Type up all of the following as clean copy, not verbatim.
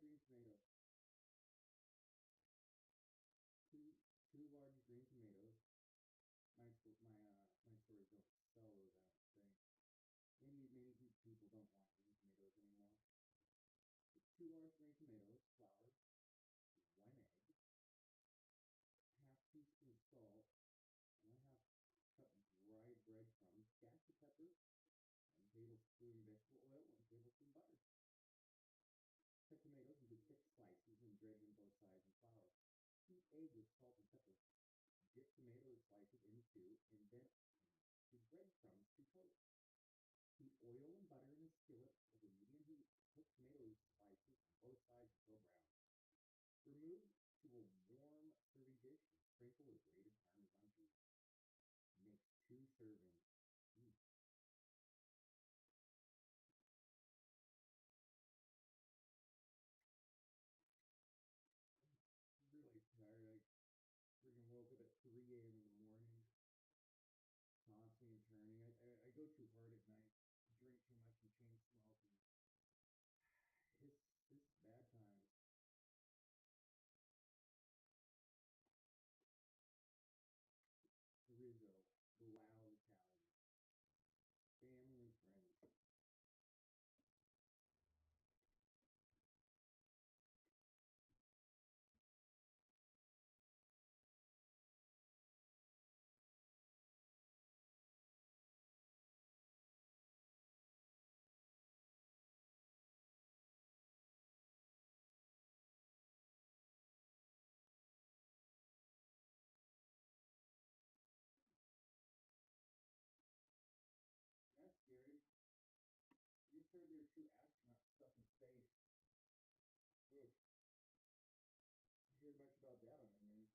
large green tomatoes. Two two large green tomatoes. My stores don't sell those, I don't think. Many people don't want green tomatoes anymore. Two large green tomatoes, flour, one egg, half teaspoon salt, and a half cup dry breadcrumbs, dash of pepper, 1 tablespoon vegetable oil, 1 tablespoon butter. Cut tomatoes into thick slices and dredge in both sides in flour. Heat egg with salt and pepper. Dip tomato slices into and then into breadcrumbs to coat. Heat oil and butter in a skillet over medium heat. Cook tomato slices on both sides until brown. Remove to a warm serving dish and sprinkle with grated Parmesan cheese. Make 2 servings. Really tired. I freaking woke up at 3 a.m. in the morning, tossing and turning. I go too hard at night, drink too much and chain smoke, and it's bad times. Rizzo, the loud Italian, family and friends. That's scary. You just heard there are 2 astronauts stuck in space. Oof. You heard much about that on the news.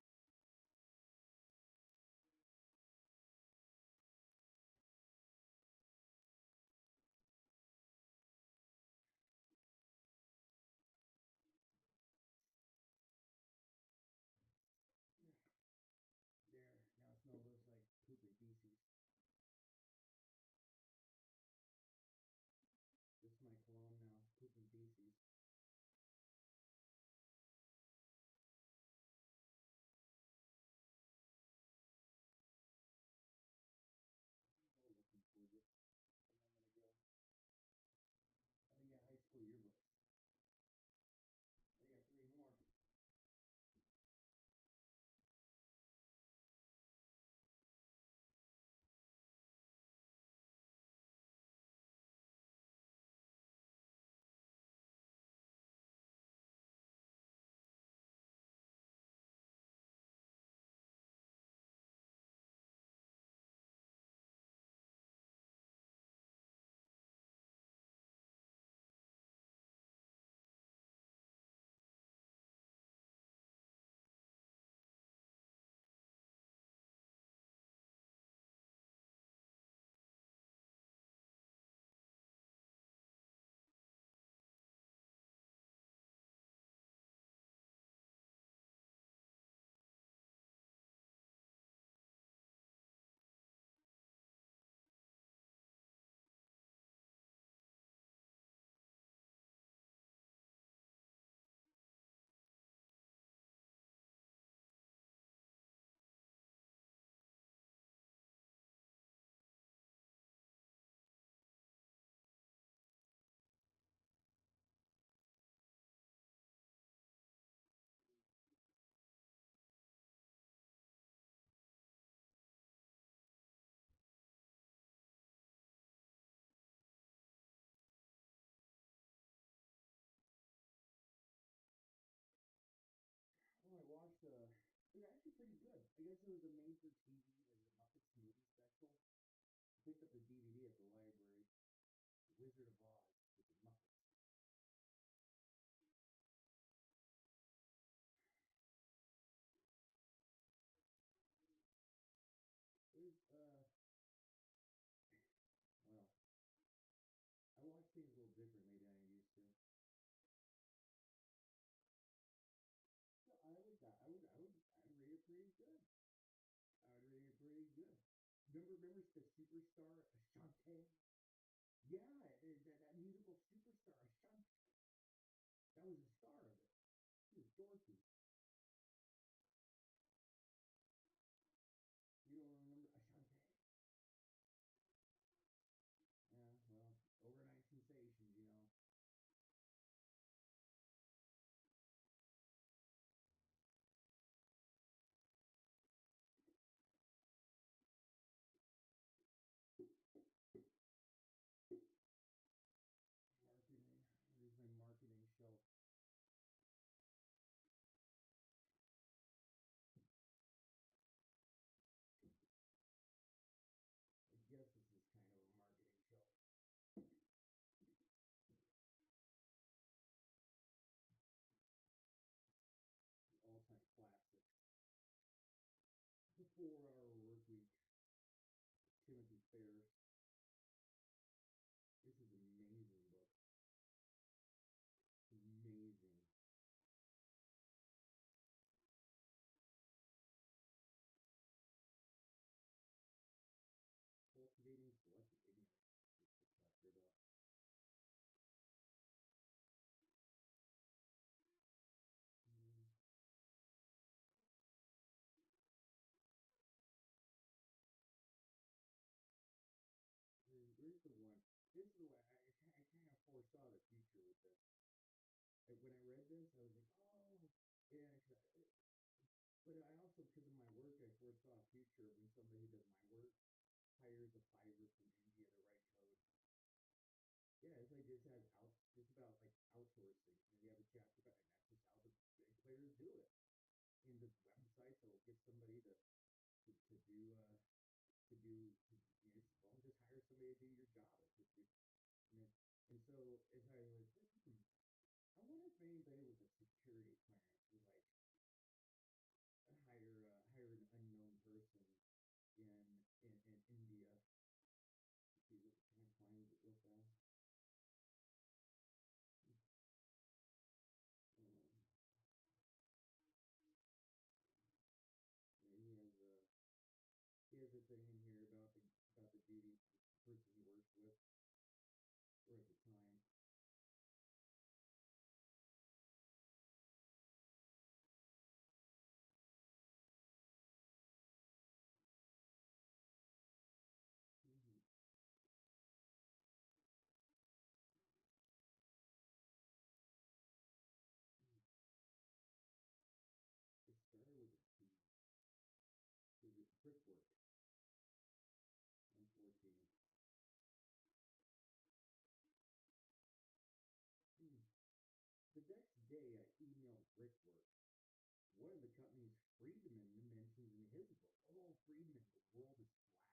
There, now it smells just like poop and feces. This is my cologne now, poop and feces. Still looking for this. And I'm gonna go. Oh yeah, high school yearbooks. I got 3 more. Well, I watched. It was actually pretty good. I guess it was a made-for-TV. Was it Muppets movie special? I picked up the DVD at the library. Wizard of Oz with the Muppets. It was well, I watch things a little differently than I used to. So I would rate it pretty good. I would rate it pretty good. Remember the superstar Ashante? Yeah, that musical superstar Ashante. That was a star store keep. You don't remember Ashante? Yeah, well, overnight sensations, you know. Marketing. Here's my marketing shelf. I guess this is kind of a marketing shelf. All-time classic. The 4 Hour Work Week. Timothy Ferris. This is an amazing book. Amazing. Cultivating selective ignorance. What's this chapter about? Mm, Where's the one? This is the one I kind of foresaw the future with this. Like when I read this, I was like, oh, yeah. But I also, because of my work, I foresaw a future when somebody who does my work hires a fiver from India to write code. Yeah, it's like just has just about like outsourcing. And you have a chapter about, and that's just how the big players do it. And the websites that will get somebody to do well, just hire somebody to do your job. It's just and, and so as I was like, I wonder if anybody with a security clearance would like hire an unknown person in India. Let's see, can I find it real fast? Um, he has a thing in here about the duties of the person he works with, or at the time. Mm-hmm. It started with a T. Is it brickwork? 114. The next day, I emailed brickwork. One of the company's Friedman mentions in his book. Oh, Friedman, The World is Flat.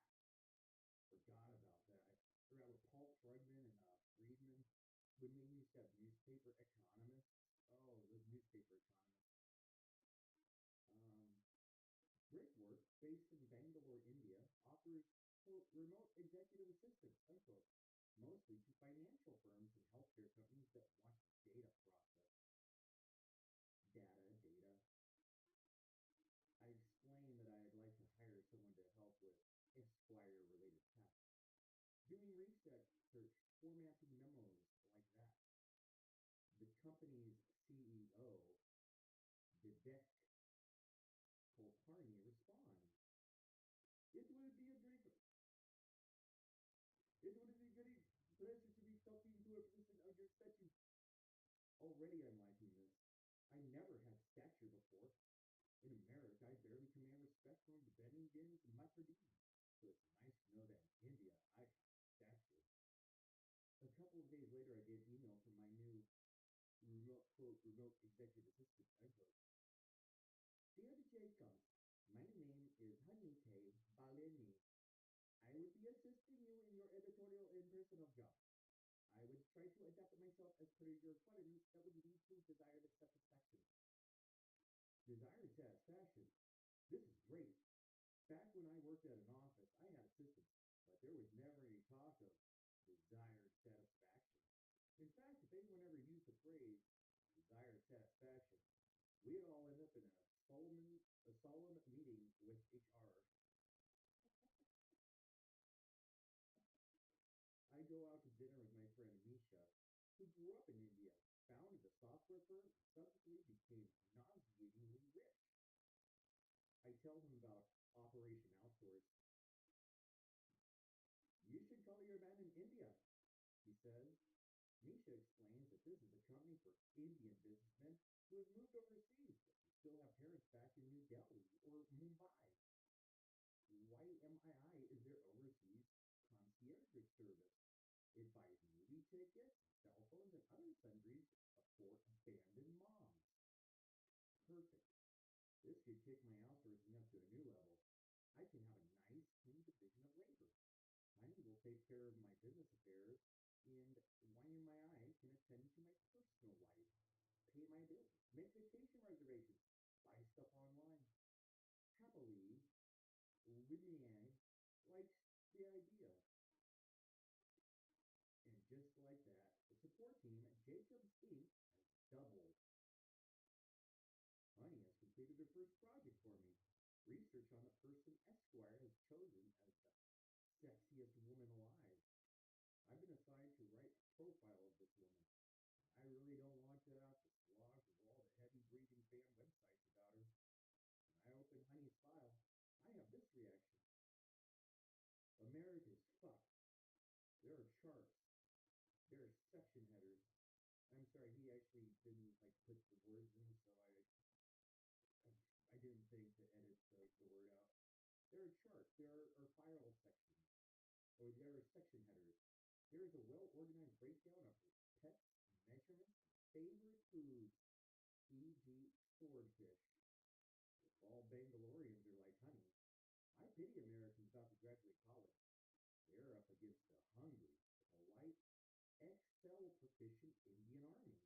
Forgot about that. I forgot with Paul Krugman and Friedman when we used to have newspaper economists. Oh, those newspaper economists. Um, Brickwork, based in Bangalore, India, offers quote, remote executive assistance, unquote, mostly to financial firms and healthcare companies that want data processed. Data. I explained that I'd like to hire someone to help with Esquire related tasks. Doing research, formatting memos like that. The company's CEO, Vivek Kulkarni, responds, it will be a great it would be a great pleasure to be talking to a person of your stature. Already I'm liking this. I never had stature before. In America, I barely command respect from the Benningtons and Macardines. So it's nice to know that in India, I have stature. A couple of days later, I get an email from my new remote quote remote executive assistant unquote. Dear Jacob, my name is Hanite Baleni. I would be assisting you in your editorial and personal job. I would try to adapt myself as per your requirements that would lead to desired satisfaction. Desired satisfaction? This is great. Back when I worked at an office, I had assistants, but there was never any talk of desired satisfaction. In fact, if anyone ever used the phrase desired satisfaction, we'd all end up in a solemn meeting with HR. I go out to dinner with my friend Misha, who grew up in India. founded a software firm, and subsequently became nauseatingly rich. I tell him about Operation Outsource. You should call your man in India, he says. Misha explains that this is a company for Indian businessmen who have moved overseas but who still have parents back in New Delhi or Mumbai. YMII is their overseas concierge service. It buys movie tickets, cell phones, and other sundries for abandoned moms. Perfect. This could kick my outsourcing up to a new level. I can have a nice, clean division of labor. Honey will take care of my business affairs, and YMII can attend to my personal life, pay my bills, make vacation reservations, buy stuff online. Happily, Limiang likes the idea. And just like that, the support team at Jacobs Inc. has doubled. Honey has completed her first project for me. Research on the person Esquire has chosen as the sexiest woman alive. I've been assigned to write a profile of this woman. I really don't want to have to slog through all the heavy breathing fan websites about her. When I open Honey's file, I have this reaction. America's fucked. There are charts. There are section headers. I'm sorry, he actually didn't like put the words in, so I, I didn't think to edit the word out. There are charts. There are file sections. Or there are section headers. There is a well organized breakdown of her pets, measurements, favorite foods, e.g., swordfish. If all Bangaloreans are like Honey, I pity Americans about to graduate college. They're up against the hungry, polite, Excel proficient Indian army.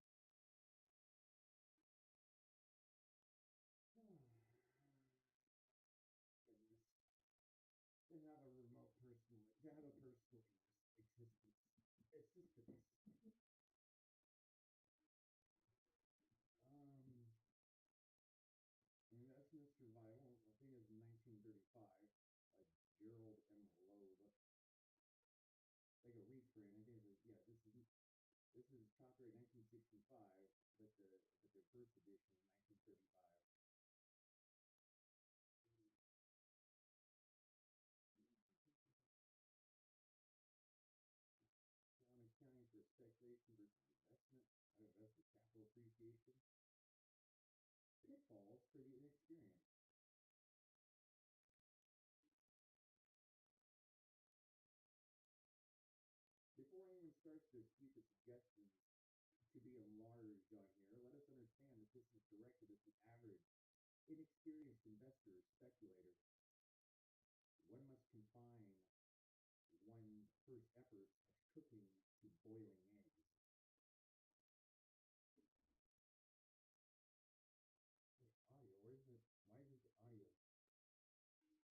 Goodness. To have a remote personal, to have a personal existence. Existence. Um, and that's Mr. Survival. I think it was 1935. Gerald M. Loeb. Like a reprint. I think it was, yeah. This is copyright 1965, but the first edition in 1935. On accounting for speculation versus investment, how to invest with capital appreciation, pitfalls for the inexperienced. Before anyone starts to dispute the suggestion to be enlarged on here, let us understand that this is directed at the average, inexperienced investor or speculator. One must confine one's first effort at cooking to boiling eggs. Wait, audio, where's the, why is the audio?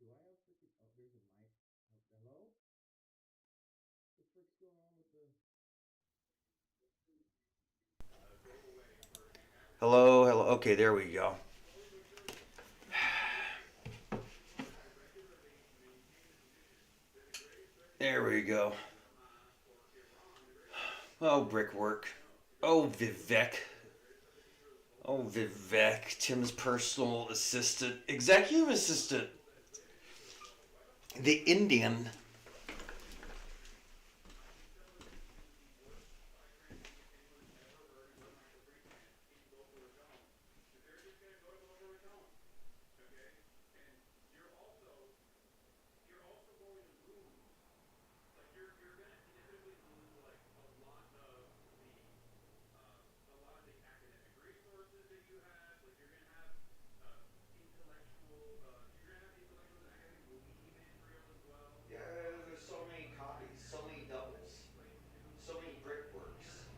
Do I have freaking, oh, there's a mic. Oh, hello? What the frick's going on with the, Hello, hello. Okay, there we go. There we go. Oh, brickwork. Oh, Vivek. Oh, Vivek. Tim's personal assistant. Executive assistant. The Indian. Yeah, there's so many copies, so many doubles, so many brickworks.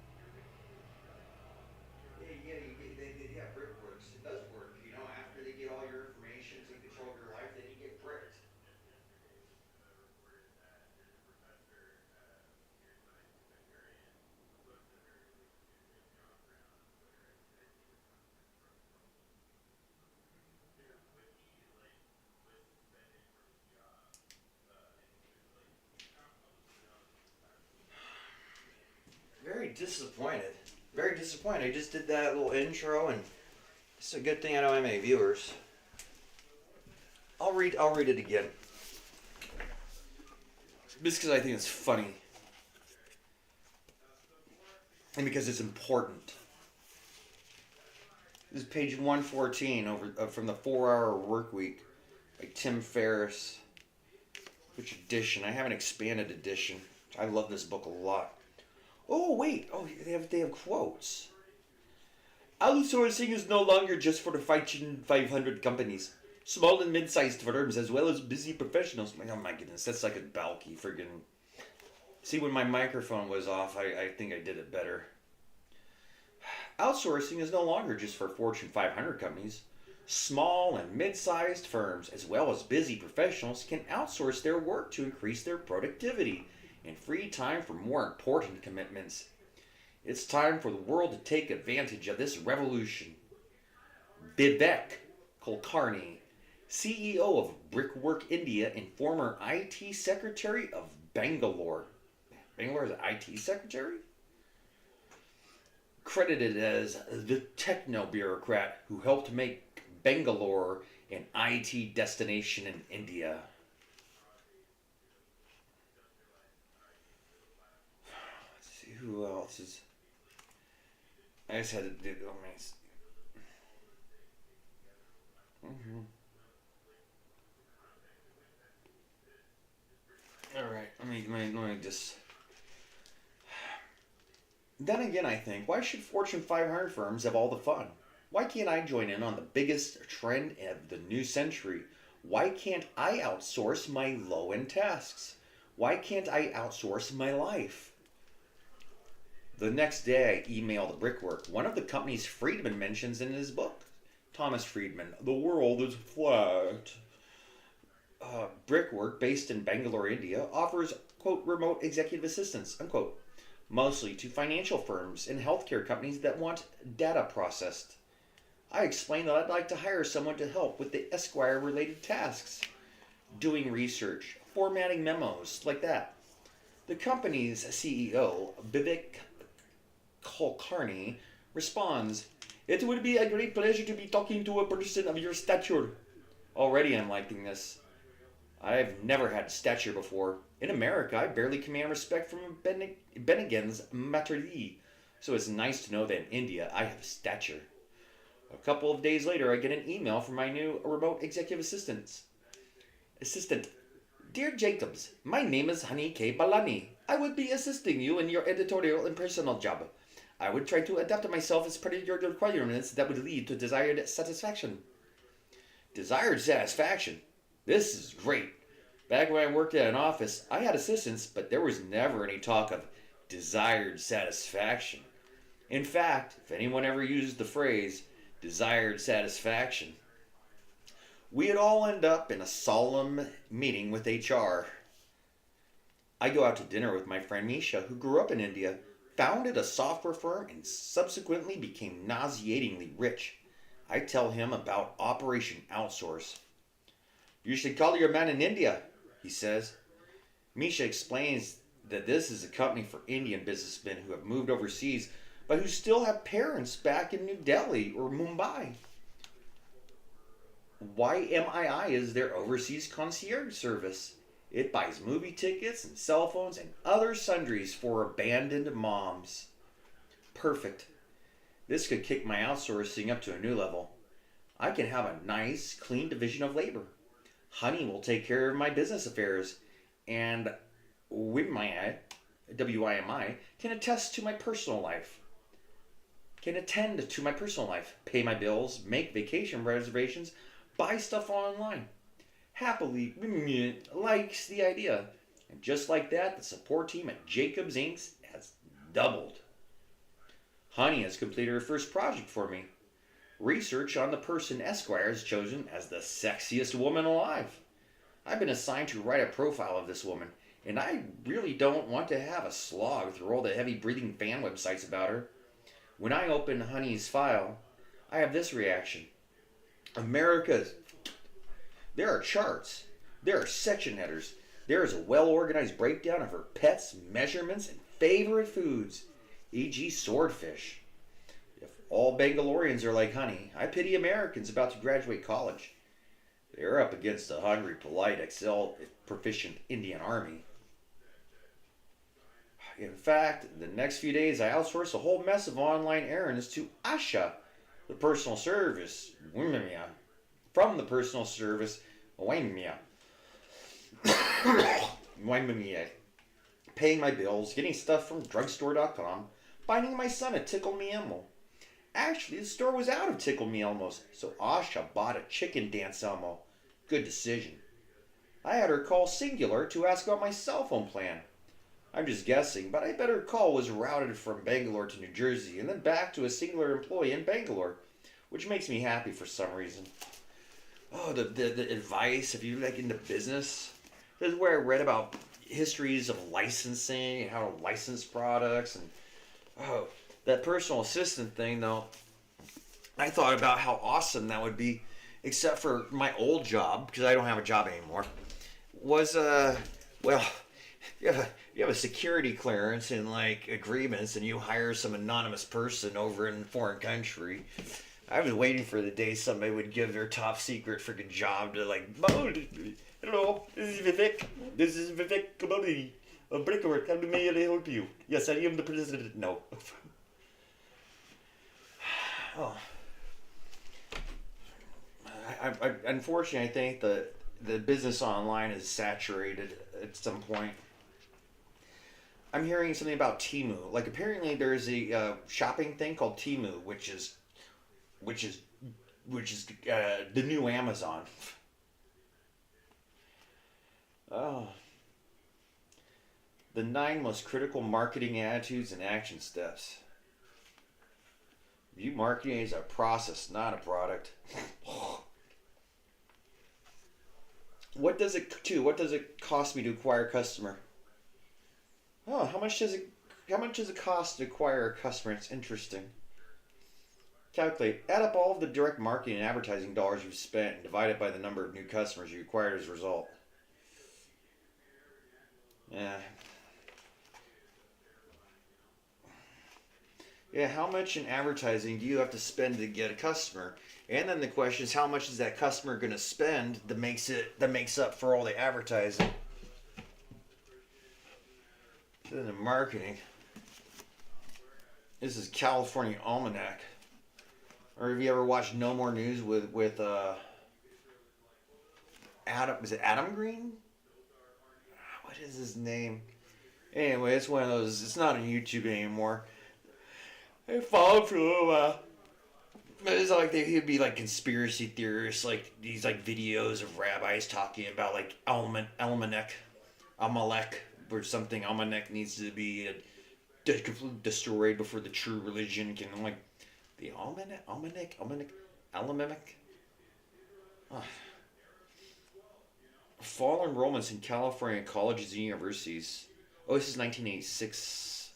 Yeah, you get yeah, brickworks. It does work, you know. After they get all your information, take control of your life, then you get bricked. Very disappointed. Very disappointed. I just did that little intro, and it's a good thing I don't have any viewers. I'll read it again. Just because I think it's funny. And because it's important. This is page 114 from the 4-Hour Work Week by Tim Ferriss. Which edition? I have an expanded edition. I love this book a lot. Oh wait! Oh, they have quotes. Outsourcing is no longer just for the Fortune 500 companies. Small and mid-sized firms, as well as busy professionals. Oh my goodness, that's like a bulky friggin'. See, when my microphone was off, I think I did it better. Outsourcing is no longer just for Fortune 500 companies. Small and mid-sized firms, as well as busy professionals, can outsource their work to increase their productivity and free time for more important commitments. It's time for the world to take advantage of this revolution. Vivek Kulkarni, CEO of Brickwork India and former IT Secretary of Bangalore. Bangalore is an IT Secretary? Credited as the techno-bureaucrat who helped make Bangalore an IT destination in India. Let's see who else is. I just had to do. Oh man. All right. Let me just. Then again, I think, why should Fortune 500 firms have all the fun? Why can't I join in on the biggest trend of the new century? Why can't I outsource my low-end tasks? Why can't I outsource my life? The next day, I emailed Brickwork, one of the companies Friedman mentions in his book. Thomas Friedman, The World is Flat. Brickwork, based in Bangalore, India, offers, quote, remote executive assistance, unquote, mostly to financial firms and healthcare companies that want data processed. I explained that I'd like to hire someone to help with the Esquire-related tasks, doing research, formatting memos, like that. The company's CEO, Vivek Kulkarni, responds, "It would be a great pleasure to be talking to a person of your stature." Already I'm liking this. I've never had stature before. In America, I barely command respect from Bennigan's Materli, so it's nice to know that in India I have stature. A couple of days later, I get an email from my new remote executive assistant. Dear Jacobs, my name is Hani K. Balani. I would be assisting you in your editorial and personal job. I would try to adapt myself as per your requirements that would lead to desired satisfaction. Desired satisfaction? This is great. Back when I worked at an office, I had assistants, but there was never any talk of desired satisfaction. In fact, if anyone ever used the phrase desired satisfaction, we'd all end up in a solemn meeting with HR. I go out to dinner with my friend Misha, who grew up in India, founded a software firm, and subsequently became nauseatingly rich. I tell him about Operation Outsource. You should call your man in India, he says. Misha explains that this is a company for Indian businessmen who have moved overseas, but who still have parents back in New Delhi or Mumbai. YMII is their overseas concierge service. It buys movie tickets and cell phones and other sundries for abandoned moms. Perfect. This could kick my outsourcing up to a new level. I can have a nice, clean division of labor. Honey will take care of my business affairs, and WIMI, WIMI, can attend to my personal life, pay my bills, make vacation reservations, buy stuff online. Happily, likes the idea. And just like that, the support team at Jacobs Inc. has doubled. Honey has completed her first project for me. Research on the person Esquire has chosen as the sexiest woman alive. I've been assigned to write a profile of this woman, and I really don't want to have a slog through all the heavy-breathing fan websites about her. When I open Honey's file, I have this reaction. America's... There are charts. There are section headers. There is a well-organized breakdown of her pets, measurements, and favorite foods. e.g., swordfish. If all Bangaloreans are like honey, I pity Americans about to graduate college. They're up against a hungry, polite, Excel proficient Indian army. In fact, the next few days I outsource a whole mess of online errands to Asha, the personal service, from the personal service, paying my bills, getting stuff from drugstore.com, finding my son a Tickle Me Elmo. Actually, the store was out of Tickle Me Elmos, so Asha bought a chicken dance Elmo. Good decision. I had her call Singular to ask about my cell phone plan. I'm just guessing, but I bet her call was routed from Bangalore to New Jersey and then back to a singular employee in Bangalore, which makes me happy for some reason. Oh, the advice, if you're like into business, this is where I read about histories of licensing and how to license products. And oh, that personal assistant thing, though, I thought about how awesome that would be, except for my old job, because I don't have a job anymore, was, well, you have a security clearance and like agreements, and you hire some anonymous person over in a foreign country. I was waiting for the day somebody would give their top secret freaking job to like, oh, hello, this is Vivek. This is Vivek Kamali of Brickwork. How may I help you? Yes, I am the president. No. Oh. Unfortunately, I think the business online is saturated at some point. I'm hearing something about Temu. Like apparently there's a shopping thing called Temu, which is the new Amazon. Oh, the 9 most critical marketing attitudes and action steps. View marketing as a process, not a product. What does it cost me to acquire a customer? Oh, how much does it cost to acquire a customer? It's interesting. Calculate. Add up all of the direct marketing and advertising dollars you've spent and divide it by the number of new customers you acquired as a result. Yeah. Yeah, how much in advertising do you have to spend to get a customer? And then the question is, how much is that customer going to spend that makes up for all the advertising? Then the marketing. This is California Almanac. Or have you ever watched No More News with Adam? Is it Adam Green? What is his name? Anyway, it's one of those. It's not on YouTube anymore. I followed for a little while. It's like he'd be like conspiracy theorists, like these like videos of rabbis talking about like Amalek, or something. Amalek needs to be destroyed before the true religion can like the Amalek. Ah. Fall enrollments in California colleges and universities. Oh, this is 1986.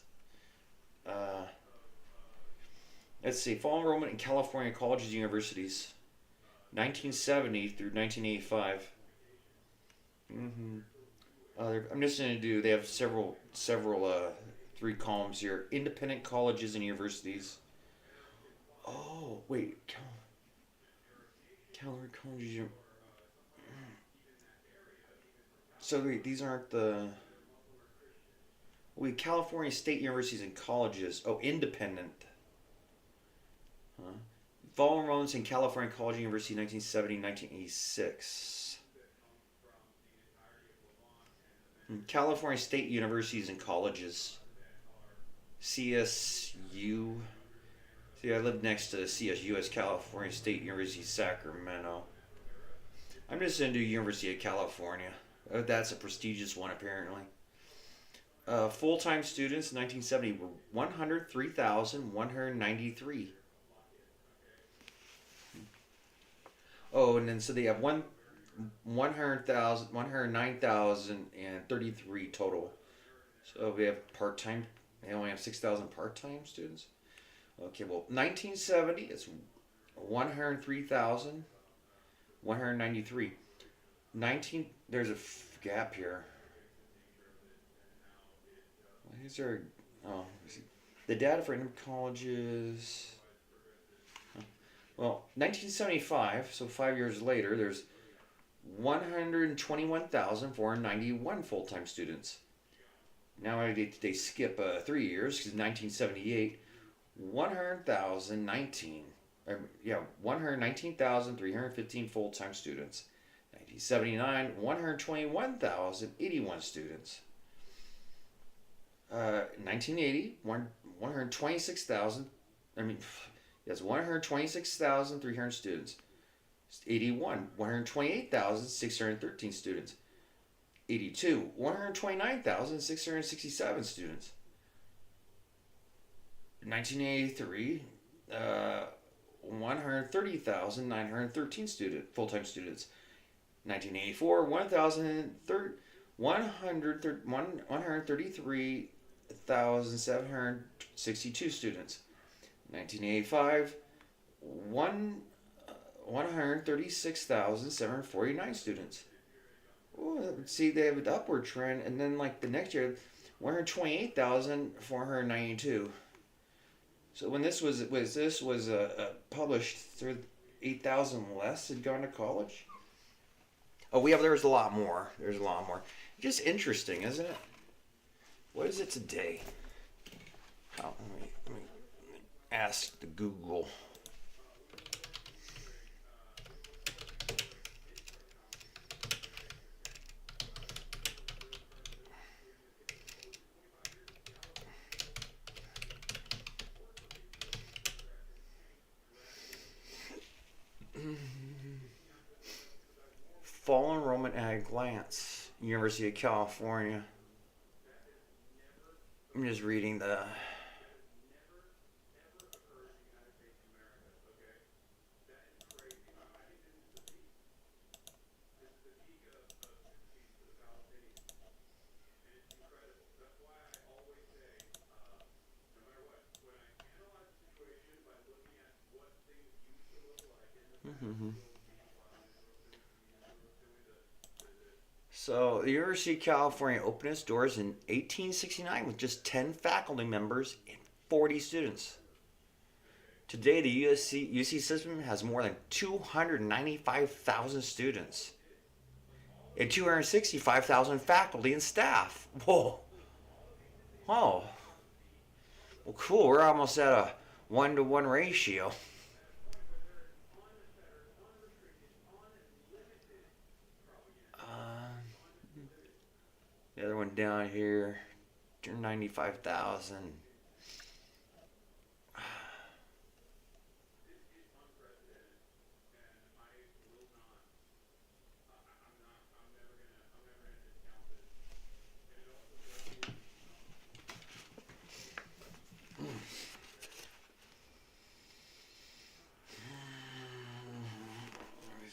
Let's see. Fall enrollment in California colleges and universities. 1970 through 1985. I'm just going to do, they have several 3 columns here. Independent colleges and universities. Oh, wait. California colleges. So wait, these aren't the... Wait, California state universities and colleges. Oh, independent. Huh? Fall enrollments in California College and University 1970-1986. California State Universities and Colleges. CSU. See, I live next to CSU as California State University, Sacramento. I'm just into University of California. That's a prestigious one, apparently. Full-time students in 1970 were 103,193. Oh, and then so they have 109,033 total. So we have part-time. They only have 6,000 part-time students. Okay, well, 1970 is 103,193. There's a gap here. Why is there? Oh, The data for income colleges. Well, 1975, so 5 years later, there's 121,491 full-time students. Now they skip 3 years because 1978, 100,019. 119,315 full-time students. 1979, 121,081 students. 1980, 126,000. I mean, yes, 126,300 students. 81, 128,613 students. 82, 129,667 students. 1983, 130,913 full-time students. 1984, 133,762 students. 1985, 136,749 students. Ooh, see, they have an upward trend, and then like the next year, 128,492. So when this was published, 8,000 less had gone to college. Oh, there's a lot more. There's a lot more. Just interesting, isn't it? What is it today? Oh, let me ask the Google. Fall enrollment at a glance. University of California. I'm just reading the. So, the University of California opened its doors in 1869 with just 10 faculty members and 40 students. Today, the UC system has more than 295,000 students and 265,000 faculty and staff. Whoa. Oh. Well, cool. We're almost at a 1-to-1 ratio. The other one down here, 295,000.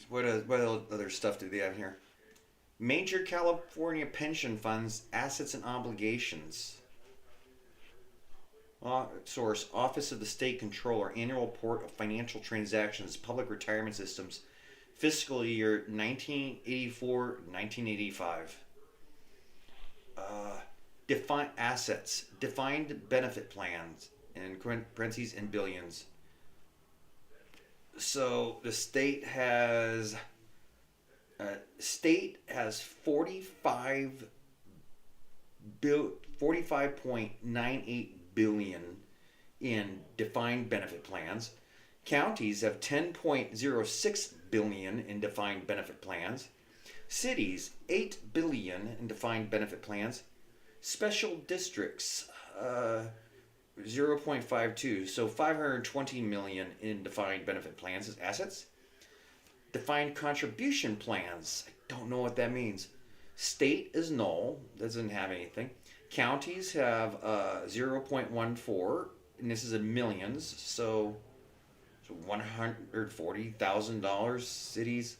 What other stuff do they have here? Major California pension funds, assets and obligations. Source: Office of the State Controller, Annual Report of Financial Transactions, Public Retirement Systems, Fiscal Year 1984-1985. Define assets, defined benefit plans, in parentheses and billions. So the state has 45.98 billion in defined benefit plans. Counties have 10.06 billion in defined benefit plans. Cities 8 billion in defined benefit plans. Special districts 0.52, so 520 million in defined benefit plans as assets. Defined contribution plans, I don't know what that means. State is null, doesn't have anything. Counties have 0.14, and this is in millions, so $140,000. Cities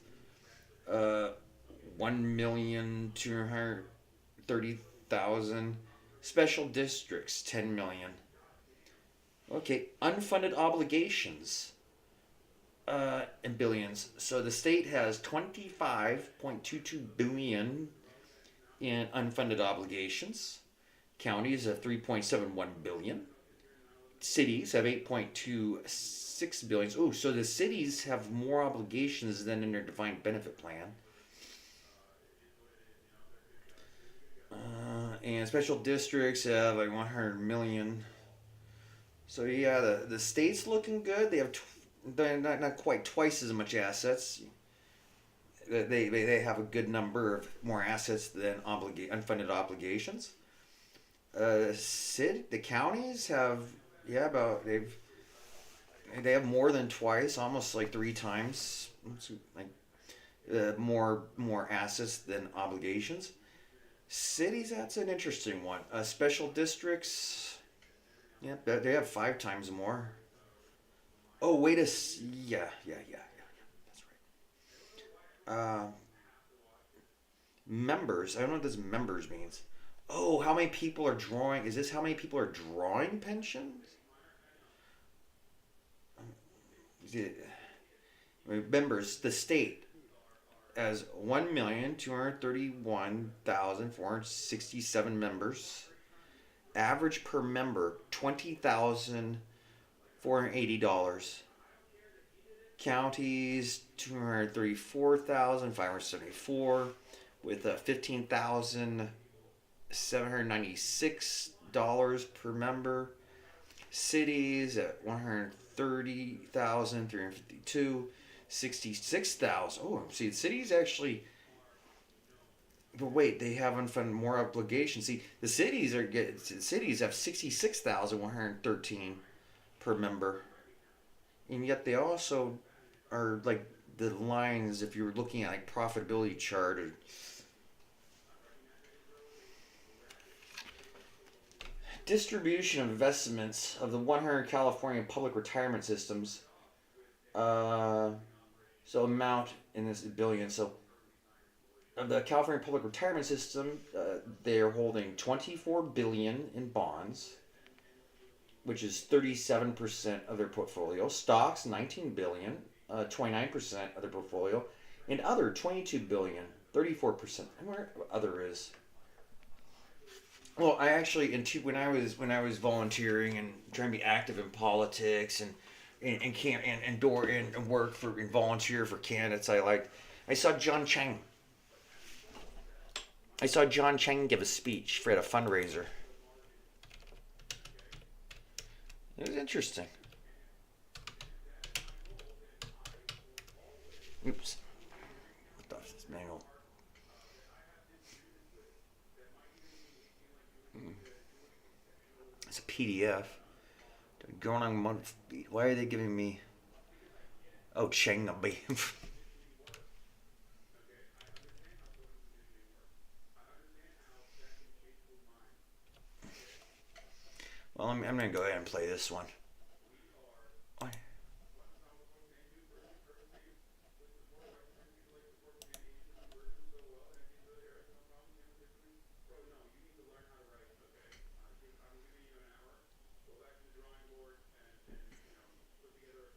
1,230,000. Special districts 10 million. Okay, unfunded obligations in billions. So the state has 25.22 billion in unfunded obligations. Counties have 3.71 billion. cities have 8.26 billion. Oh, so the cities have more obligations than in their defined benefit plan. And special districts have like 100 million. So yeah, the state's looking good. They have they're not quite twice as much assets. They have a good number of more assets than unfunded obligations. The counties have about they have more than twice, almost like three times, like more assets than obligations. Cities, that's an interesting one. Special districts, yeah, they have five times more. Oh, yeah. That's right. Members. I don't know what this members means. Oh, how many people are drawing? Is this how many people are drawing pensions? Members. The state has 1,231,467 members. Average per member $20,480. Counties 234,574 with 15,796 per member. Cities at 130,352, 66,000. Oh, see, the cities actually. But wait, they have unfunded more obligations. See, the cities have 66,113 per member, and yet they also are like the lines. If you're looking at like profitability chart or distribution of investments of the 100 California public retirement systems, so amount in this billion. So of the California public retirement system, they are holding 24 billion in bonds, which is 37% of their portfolio. Stocks, 19 billion, 29% of their portfolio, and other 22 billion, 34%. And where other is? Well, I actually when I was volunteering and trying to be active in politics and work for and volunteer for candidates I saw John Chang. I saw John Chang give a speech for at a fundraiser. It was interesting. Oops. What the is this manual? It's a PDF. Going on month. Why are they giving me? Oh, Chang Nabi. Well, I'm going to go ahead and play this one.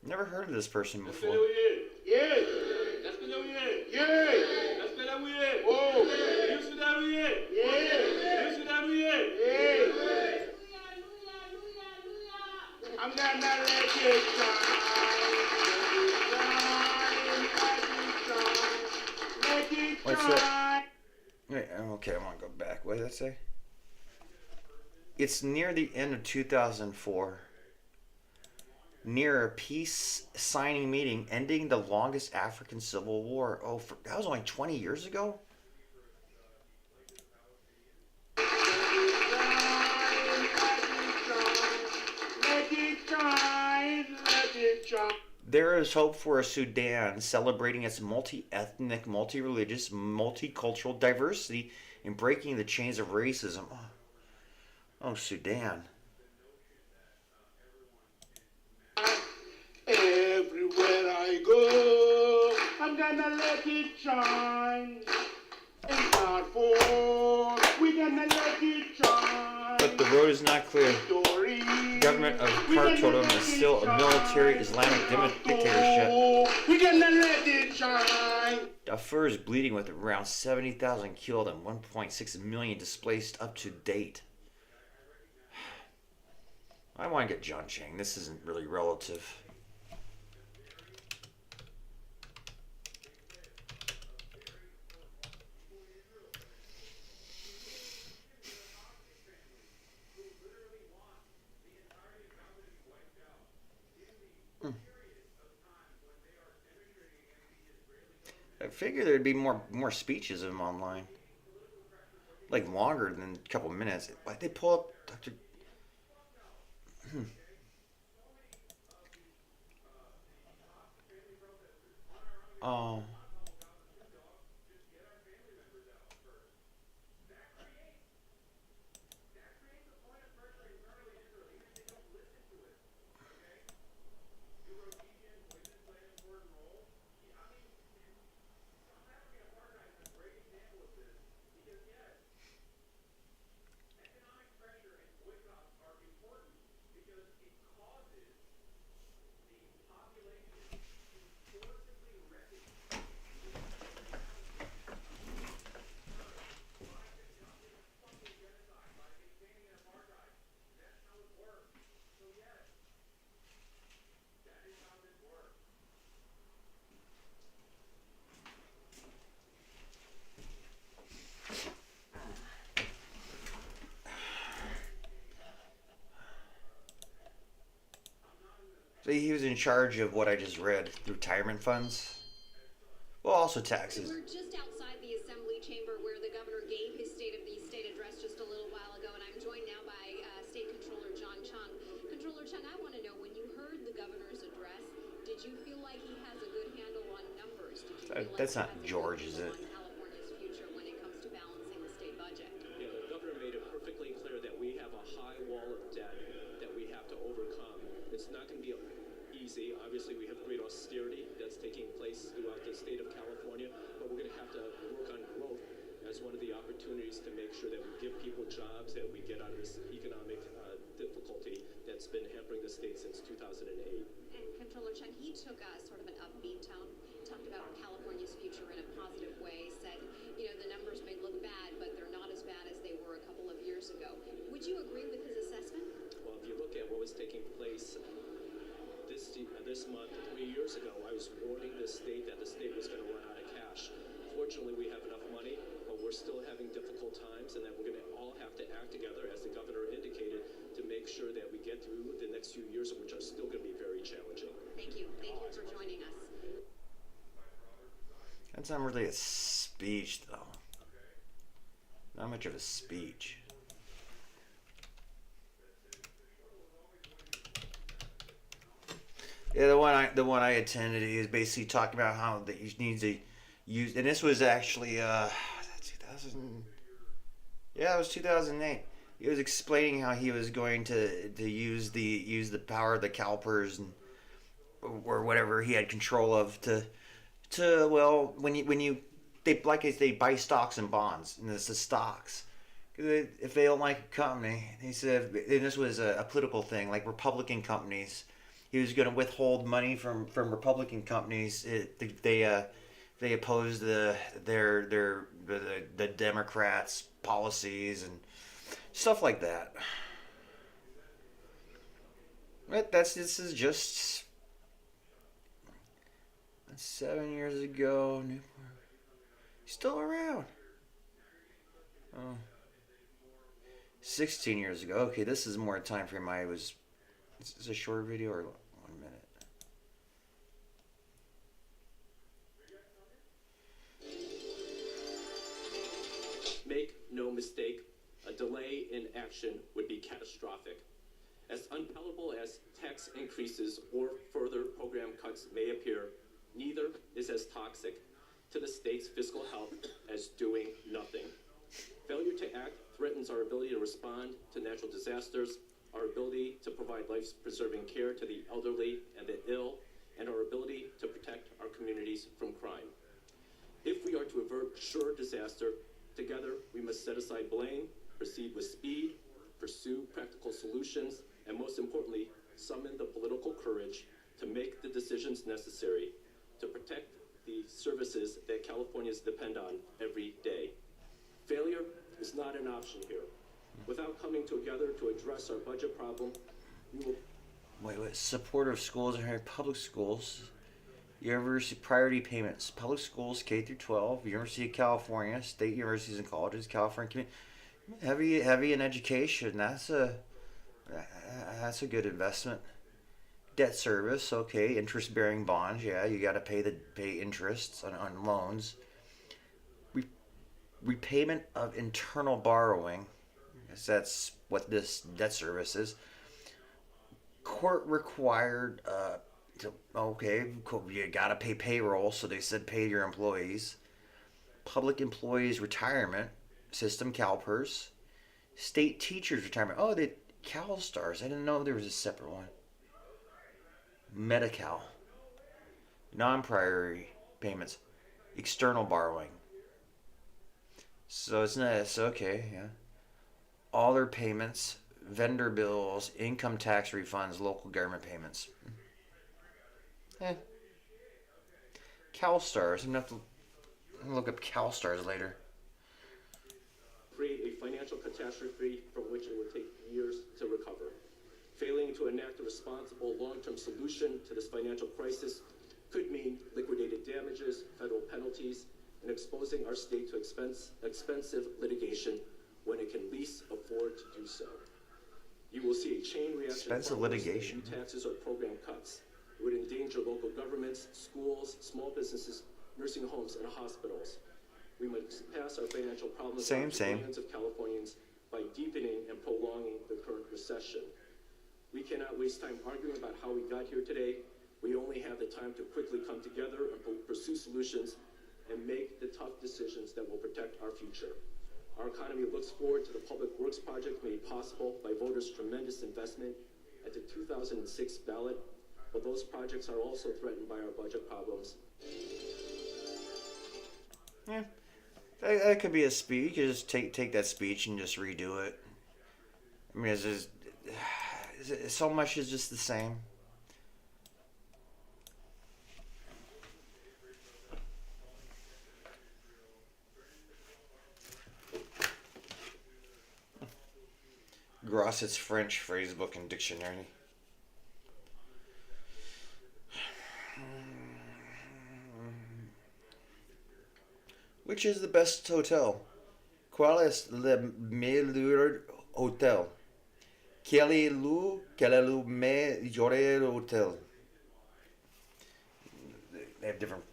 Never heard of this person before. What's that? Wait, okay, I want to go back. What did that say? It's near the end of 2004. Near a peace signing meeting ending the longest African civil war. Oh, that was only 20 years ago? There is hope for a Sudan celebrating its multi-ethnic, multi-religious, multicultural diversity and breaking the chains of racism. Oh, Sudan. Everywhere I go, I'm gonna let it shine. And therefore, we're gonna let it shine. But the road is not clear. The government of Khartoum is still a military Islamic dictatorship. We're gonna let it shine. Darfur is bleeding with around 70,000 killed and 1.6 million displaced up to date. I want to get John Chang. This isn't really relative. I figured there'd be more speeches of him online, like longer than a couple minutes. Like they pull up Dr. Oh, so he was in charge of what I just read, the retirement funds. Well, also taxes. We're just outside the assembly chamber where the governor gave his State of the State address just a little while ago, and I'm joined now by State Controller John Chung. Controller Chung, I want to know, when you heard the governor's address, did you feel like he has a good handle on numbers? Did you feel like That's he not has a George, good is it? handle on California's future when it comes to balancing the state budget? Yeah, the governor made it perfectly clear that we have a high wall of debt that we have to overcome. It's not going to be easy. Obviously, we have great austerity that's taking place throughout the state of California, but we're going to have to work on growth as one of the opportunities to make sure that we give people jobs, that we get out of this economic difficulty that's been hampering the state since 2008. And Controller Chung, he took sort of an upbeat tone, talked about California's future in a positive way, said, you know, the numbers may look bad, but they're not as bad as they were a couple of years ago. Would you agree with his assessment? Well, if you look at what was taking place this month, 3 years ago, I was warning the state that the state was going to run out of cash. Fortunately, we have enough money, but we're still having difficult times, and that we're going to all have to act together, as the governor indicated, to make sure that we get through the next few years, which are still going to be very challenging. Thank you. Thank you for joining us. That's not really a speech, though. Not much of a speech. Yeah, the one I attended, he was basically talking about how that you need to use, and this was actually 2000. Yeah, it was 2008. He was explaining how he was going to use the power of the CalPERS and or whatever he had control of to well when you they like they buy stocks and bonds, and it's the stocks. If they don't like a company, he said, and this was a political thing, like Republican companies, he was going to withhold money from Republican companies. They opposed the Democrats' policies and stuff like that. But this is just 7 years ago. He's still around. Oh. 16 years ago. Okay, this is more time frame. Is this a short video or 1 minute? Make no mistake, a delay in action would be catastrophic. As unpalatable as tax increases or further program cuts may appear, neither is as toxic to the state's fiscal health as doing nothing. Failure to act threatens our ability to respond to natural disasters, our ability to provide life-preserving care to the elderly and the ill, and our ability to protect our communities from crime. If we are to avert sure disaster, together we must set aside blame, proceed with speed, pursue practical solutions, and most importantly, summon the political courage to make the decisions necessary to protect the services that Californians depend on every day. Failure is not an option here. Without coming together to address our budget problem, Wait. Supportive schools and public schools. University priority payments. Public schools K through 12. University of California. State universities and colleges. California community. Heavy in education. That's a good investment. Debt service. Okay. Interest bearing bonds. Yeah, you got to pay interest on loans. Re- Repayment of internal borrowing. I guess that's what this debt service is. Court required okay, you gotta pay payroll, so they said pay your employees. Public employees retirement system, CalPERS. State teachers retirement. Oh, they CalSTARS. I didn't know there was a separate one. Medi-Cal. Non-priority payments. External borrowing. So it's nice. Okay, yeah. All their payments, vendor bills, income tax refunds, local government payments. Eh. CalSTARS. I'm gonna have to look up CalSTARS later. Create a financial catastrophe from which it would take years to recover. Failing to enact a responsible long-term solution to this financial crisis could mean liquidated damages, federal penalties, and exposing our state to expensive litigation when it can least afford to do so. You will see a chain reaction. Expensive litigation. New taxes or program cuts. It would endanger local governments, schools, small businesses, nursing homes, and hospitals. We must pass our financial problems on to millions of Californians by deepening and prolonging the current recession. We cannot waste time arguing about how we got here today. We only have the time to quickly come together and pursue solutions and make the tough decisions that will protect our future. Our economy looks forward to the public works project made possible by voters' tremendous investment at the 2006 ballot, but those projects are also threatened by our budget problems. Yeah. That could be a speech. You just take that speech and just redo it. I mean, so much is just the same. Grosset's French phrasebook and dictionary. Which is the best hotel? ¿Cuál es le meilleur hotel? Quel est le meilleur hotel? They have different.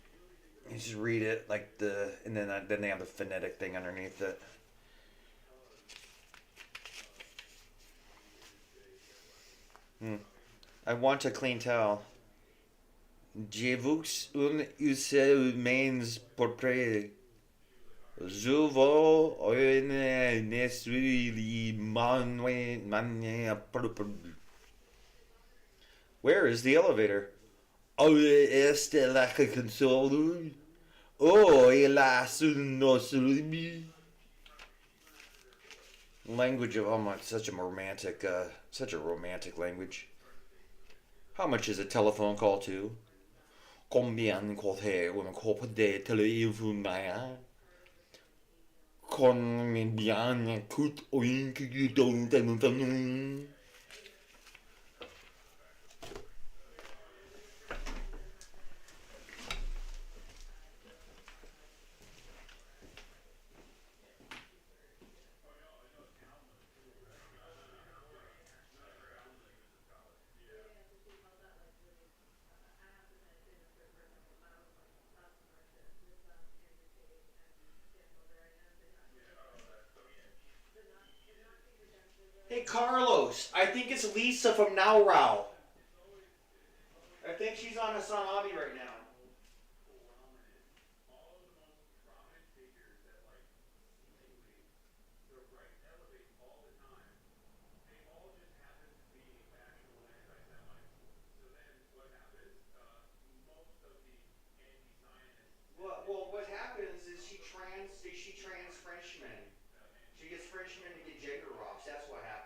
You just read it like and then they have the phonetic thing underneath it. I want a clean towel. J'avoue un usel mains portrait. Je veux un essuie Where is the elevator? Oh, este la console. Oh, il a language of such a romantic language. How much is a telephone call to? Combien coûte un coup de téléphone? Combien coûte un coup de téléphone? Hey Carlos, I think it's Lisa from Now Row. I think she's on a hobby right now. Well, what happens is she trans Frenchmen. She gets Frenchmen to get gender rocks. That's what happens.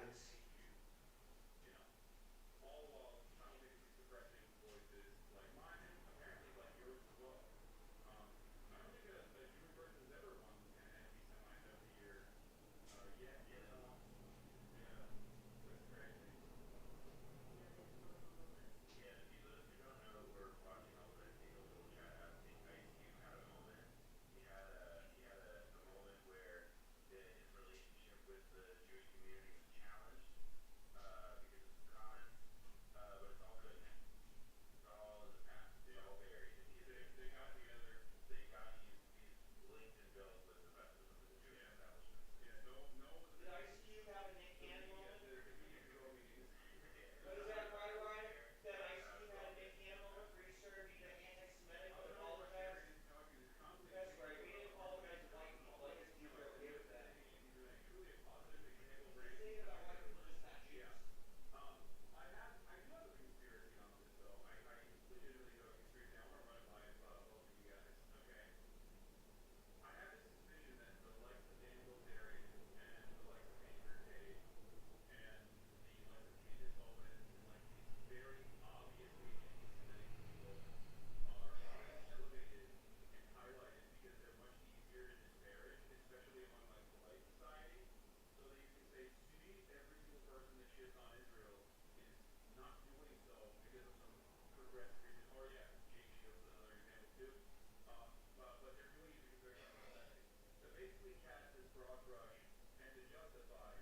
broad brush tend to justify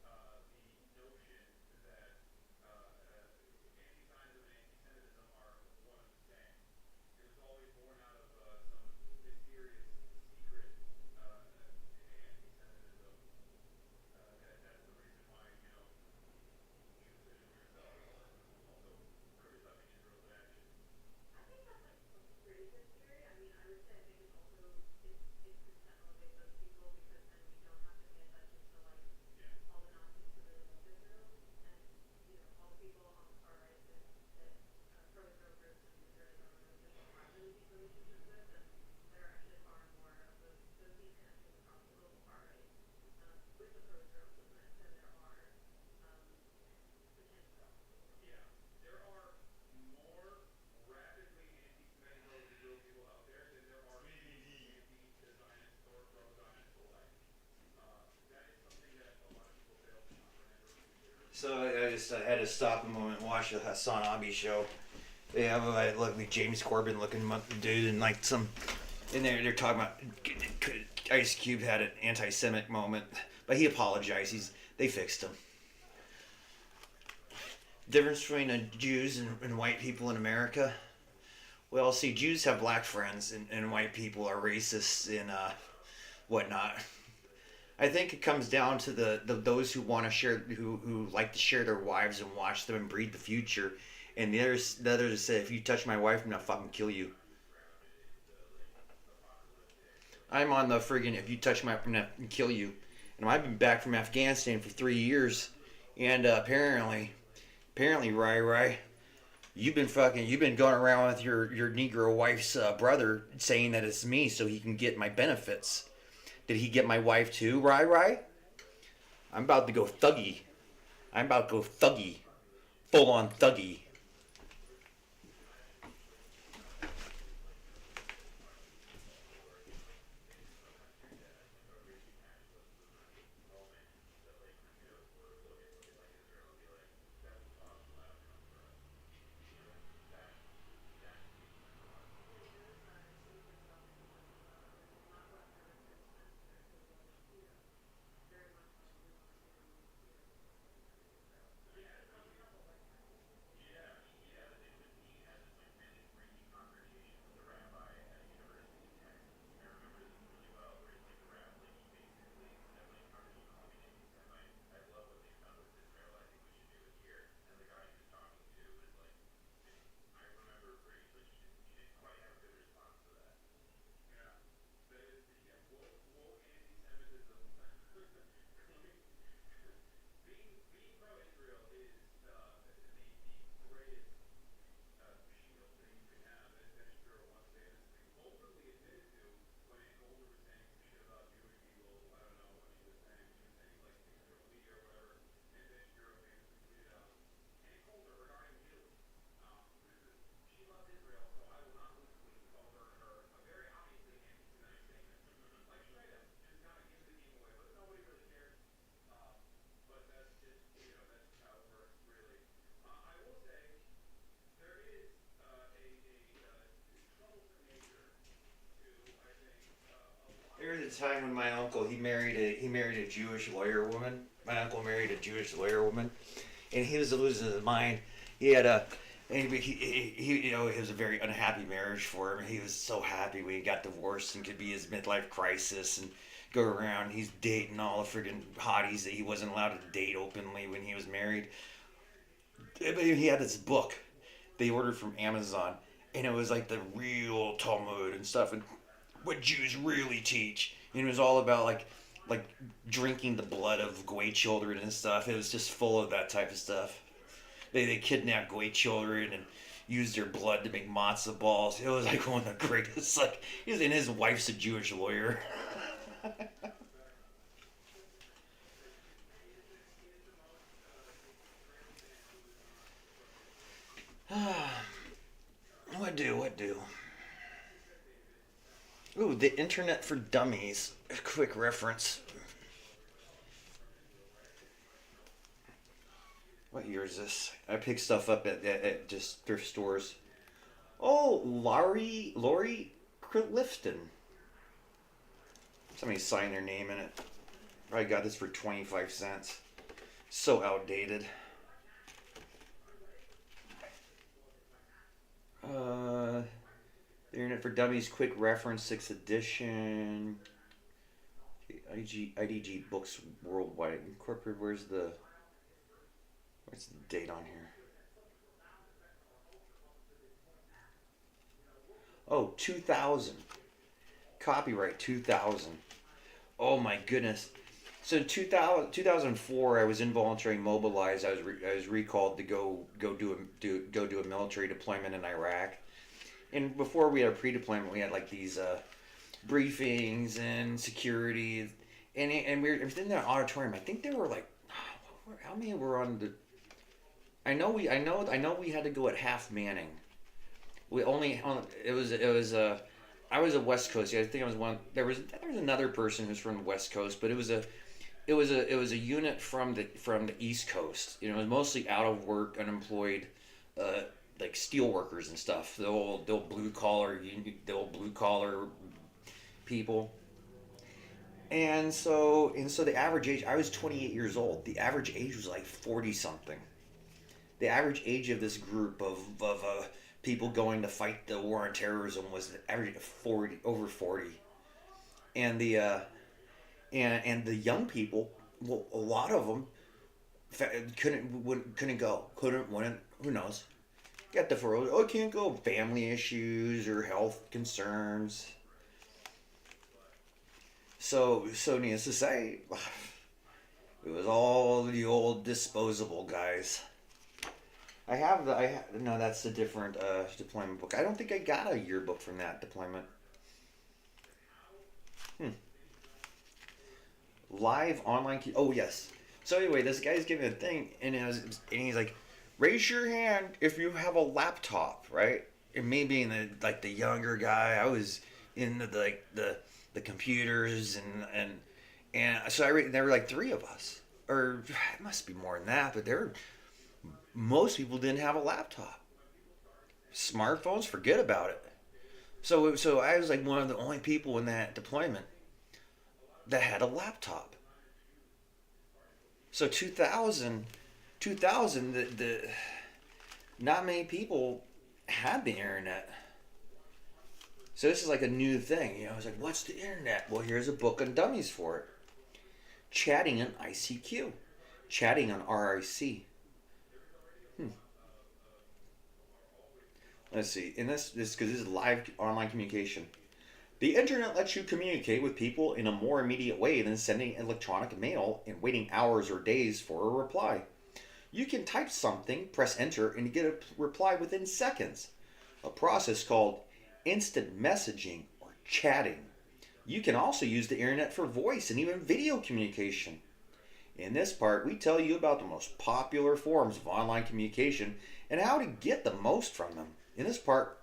the notion that anti-Zionism and anti-Semitism are one and the same. It was always born out of some mysterious, secret anti-Semitism. That's the reason why, Jews such as yourself also criticizing Israel's actions. I think that's like a pretty good theory. I mean, I would say I think it could elevate those people because then we don't have to pay attention to like Yeah. all the Nazis who really love Israel and all the people on the far right that pro-Israel groups and Israeli government officials have really deep relationships with, and there are actually far more of those deep connections across the global far right with the pro-Israel movement than there are the camp Yeah, there are more rapidly anti-Semitic pro-Israel people out there than there are anti-Zionist or pro-Zionist alike. That is something that a lot of people fail to comprehend or consider. So I had to stop a moment and watch the Hassan Abi show. They have like James Corbin looking dude and like some, and they're talking about Ice Cube had an anti-Semitic moment, but he apologized. They fixed him. Difference between Jews and white people in America. Well, see, Jews have black friends, and white people are racists and whatnot. I think it comes down to the those who want to share, who like to share their wives and watch them and breed the future, and the others to say, if you touch my wife, I'm gonna fucking kill you. I'm on the friggin' if you touch my, I'm gonna kill you, and I've been back from Afghanistan for 3 years, and apparently, Rai, you've been going around with your Negro wife's brother saying that it's me so he can get my benefits. Did he get my wife too, Rai? I'm about to go thuggy. Full on thuggy. Woke anti-Semitism. Being pro-Israel is the greatest shield that you can have, as Ben Shapiro once famously openly admitted to when Ann Coulter was saying some shit about Jewish people. I don't know what she was saying. She was saying like things from the media or whatever. And Ben Shapiro famously tweeted out, Ann Coulter regarding Jews. She loves Israel, so I will not lose sleep. Called her a very obviously anti-Semitic statement. Like straight up, just kind of gives the game away, but nobody really cares. But that's just, that's just how it works, really. I will say there is a troublesome nature to, I think, a lot There of. was a time when my uncle he married a Jewish lawyer woman. My uncle married a Jewish lawyer woman, and he was losing his mind. He had a it was a very unhappy marriage for him. He was so happy when he got divorced and could be his midlife crisis and go around. He's dating all the friggin' hotties that he wasn't allowed to date openly when he was married. But he had this book they ordered from Amazon, and it was like the real Talmud and stuff, and what Jews really teach. And it was all about like drinking the blood of goy children and stuff. It was just full of that type of stuff. They kidnapped goy children and used their blood to make matzo balls. It was like one of the greatest. Like, and his wife's a Jewish lawyer. What do? Ooh, the Internet for Dummies. A quick reference. What year is this? I pick stuff up at just thrift stores. Oh, Lori Clifton. Somebody signed their name in it. I got this for 25 cents. So outdated. Internet for Dummies, Quick Reference, 6th edition. IDG Books Worldwide Incorporated. Where's the date on here? Oh, 2000. Copyright 2000. Oh my goodness. So in 2004, I was involuntarily mobilized. I was recalled to go do a military deployment in Iraq. And before we had a pre-deployment, we had like these briefings and security, and we were in that auditorium. I think there were like, how many were on the? I know we had to go at half manning. We only it was I was a West Coast. I think I was one. There was another person who's from the West Coast, but it was a unit from the East Coast. You know, it was mostly out of work, unemployed, like steel workers and stuff. The old blue collar people. And so the average age, I was 28 years old. The average age was like 40 something. The average age of this group of people going to fight the war on terrorism was average of 40, over 40. And the young people, well, a lot of them couldn't go, wouldn't, who knows? Got the I can't go, family issues or health concerns. So needless to say, it was all the old disposable guys. No, that's a different deployment book. I don't think I got a yearbook from that deployment. Live online. Oh yes. So anyway, this guy's giving a thing, and he's like, raise your hand if you have a laptop, right? And me being the younger guy, I was in the computers and so there were like three of us, or it must be more than that, but most people didn't have a laptop. Smartphones, forget about it. So I was like one of the only people in that deployment that had a laptop. So 2000, the not many people had the internet. So this is like a new thing. You know, I was like, what's the internet? Well, here's a book on dummies for it. Chatting on ICQ. Chatting on RIC. Let's see. In this because this is live online communication. The internet lets you communicate with people in a more immediate way than sending electronic mail and waiting hours or days for a reply. You can type something, press enter, and get a reply within seconds. A process called instant messaging or chatting. You can also use the internet for voice and even video communication. In this part, we tell you about the most popular forms of online communication and how to get the most from them. In this part,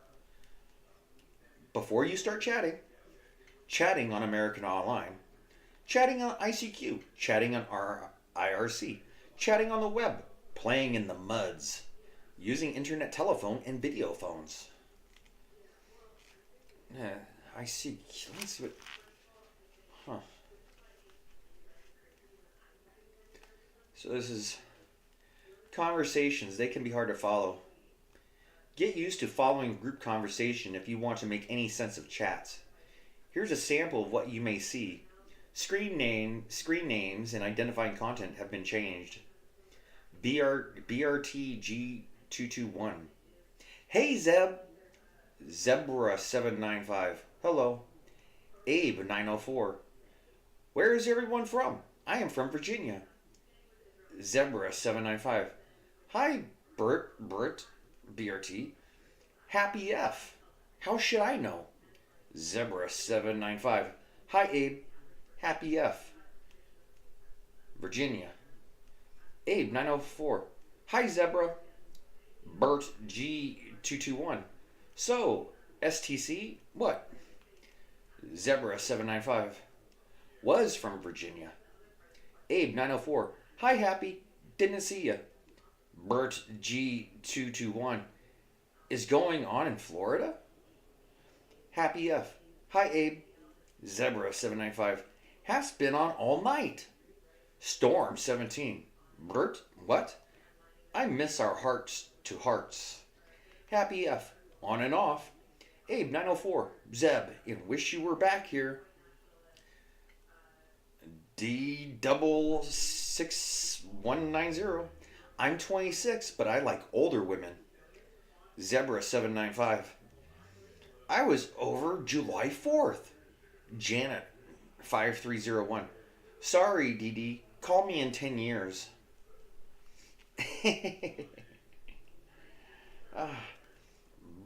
before you start chatting on American Online, chatting on ICQ, chatting on IRC, chatting on the web, playing in the muds, using internet telephone and video phones. Let's see what. So this is conversations. They can be hard to follow. Get used to following group conversation if you want to make any sense of chats. Here's a sample of what you may see. Screen names and identifying content have been changed. BRTG221. Hey Zeb. Zebra795. Hello. Abe904. Where is everyone from? I am from Virginia. Zebra795. Hi, Bert, BRT. Happy F. How should I know? Zebra795. Hi, Abe. Happy F. Virginia. Abe904. Hi, Zebra. Bert G221. So, STC, what? Zebra795. Was from Virginia. Abe904. Hi, Happy. Didn't see ya. Bert G221. Is going on in Florida? Happy F. Hi, Abe. Zebra795. Has been on all night. Storm 17. Bert, what? I miss our hearts to hearts. Happy F. On and off. Abe 904. Zeb, and wish you were back here. D double 6190. I'm 26, but I like older women. Zebra 795. I was over July 4th. Janet 5301. Sorry, DD. Call me in 10 years.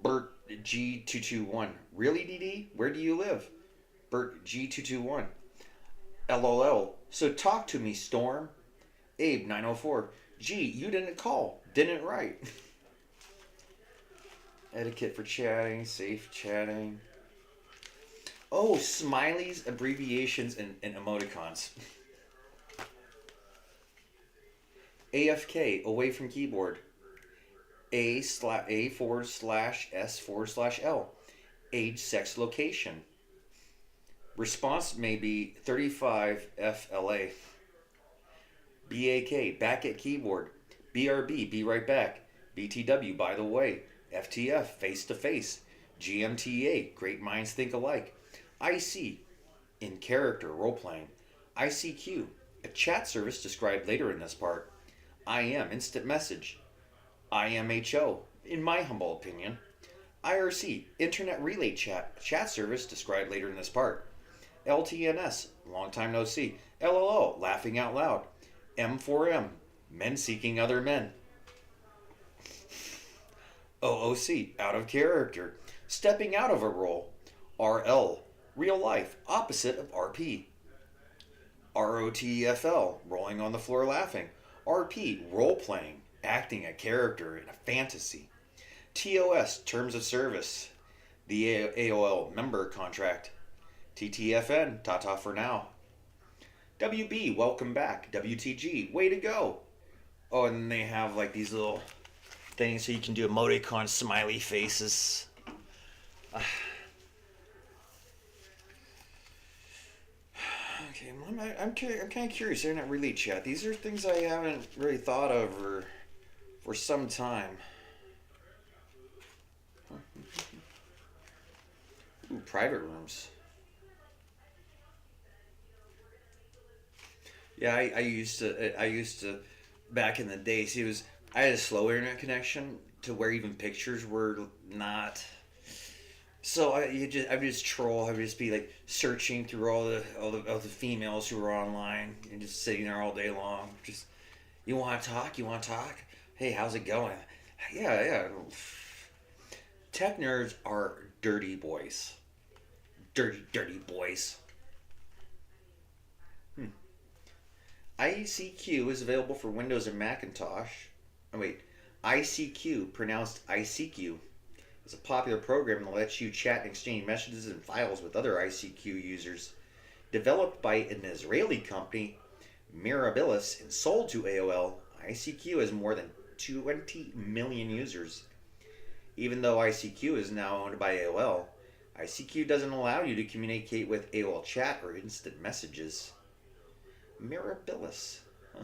Bert G221. Really, DD? Where do you live? Bert G221. LOL. So talk to me, Storm. Abe 904. Gee, you didn't call. Didn't write. Etiquette for chatting. Safe chatting. Oh, smileys, abbreviations, and emoticons. AFK, away from keyboard. A/A/S/L. Age, sex, location. Response may be 35 FLA. BAK, back at keyboard. BRB, be right back. BTW, by the way. FTF, face to face. GMTA, great minds think alike. IC, in character, role playing. ICQ, a chat service described later in this part. IM, instant message. IMHO, in my humble opinion. IRC, internet relay chat service described later in this part. LTNS, long time no see. LLO, laughing out loud. M4M, men seeking other men. OOC, out of character, stepping out of a role. RL, real life, opposite of RP. ROTFL, rolling on the floor laughing. RP, role playing, acting a character in a fantasy. TOS, terms of service. The AOL member contract. TTFN, ta-ta for now. WB, welcome back. WTG, way to go. Oh, and then they have like these little things so you can do emoticon smiley faces. Okay, I'm kind of curious. They're not really chat. These are things I haven't really thought of for some time. Ooh, private rooms. Yeah, I used to back in the day. See, I had a slow internet connection to where even pictures were not. So I would just troll. I would just be like searching through all the females who were online and just sitting there all day long. Just, you want to talk? You want to talk? Hey, how's it going? Yeah, yeah. Tech nerds are dirty boys. Dirty boys. ICQ is available for Windows and Macintosh. Oh wait, ICQ, pronounced ICQ, is a popular program that lets you chat and exchange messages and files with other ICQ users. Developed by an Israeli company, Mirabilis, and sold to AOL, ICQ has more than 20 million users. Even though ICQ is now owned by AOL, ICQ doesn't allow you to communicate with AOL chat or instant messages. Mirabilis. Huh.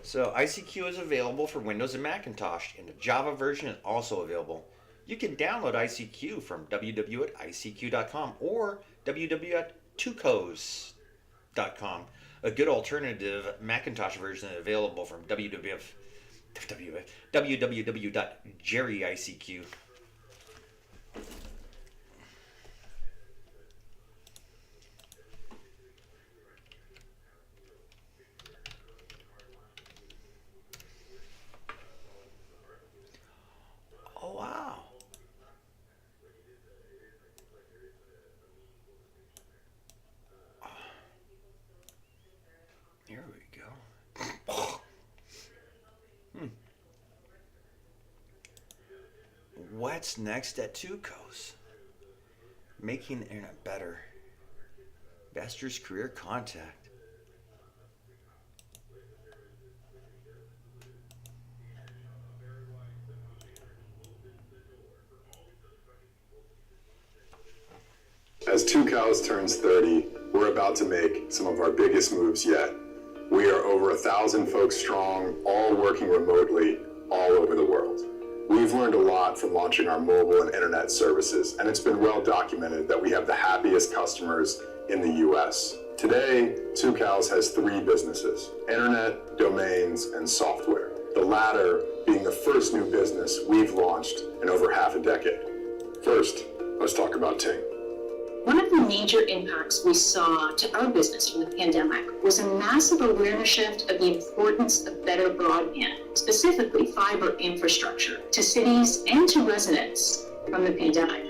So ICQ is available for Windows and Macintosh, and the Java version is also available. You can download ICQ from www.icq.com or www.tucos.com. A good alternative Macintosh version is available from www.jerryicq. Oh, wow. Here we go. What's next at Tucos? Making the internet better. Bestor's career contact. As Two Cows turns 30, we're about to make some of our biggest moves yet. We are over 1,000 folks strong, all working remotely, all over the world. We've learned a lot from launching our mobile and internet services, and it's been well documented that we have the happiest customers in the US. Today, Two Cows has 3 businesses: internet, domains, and software. The latter being the first new business we've launched in over half a decade. First, let's talk about Ting. One of the major impacts we saw to our business from the pandemic was a massive awareness shift of the importance of better broadband, specifically fiber infrastructure, to cities and to residents from the pandemic.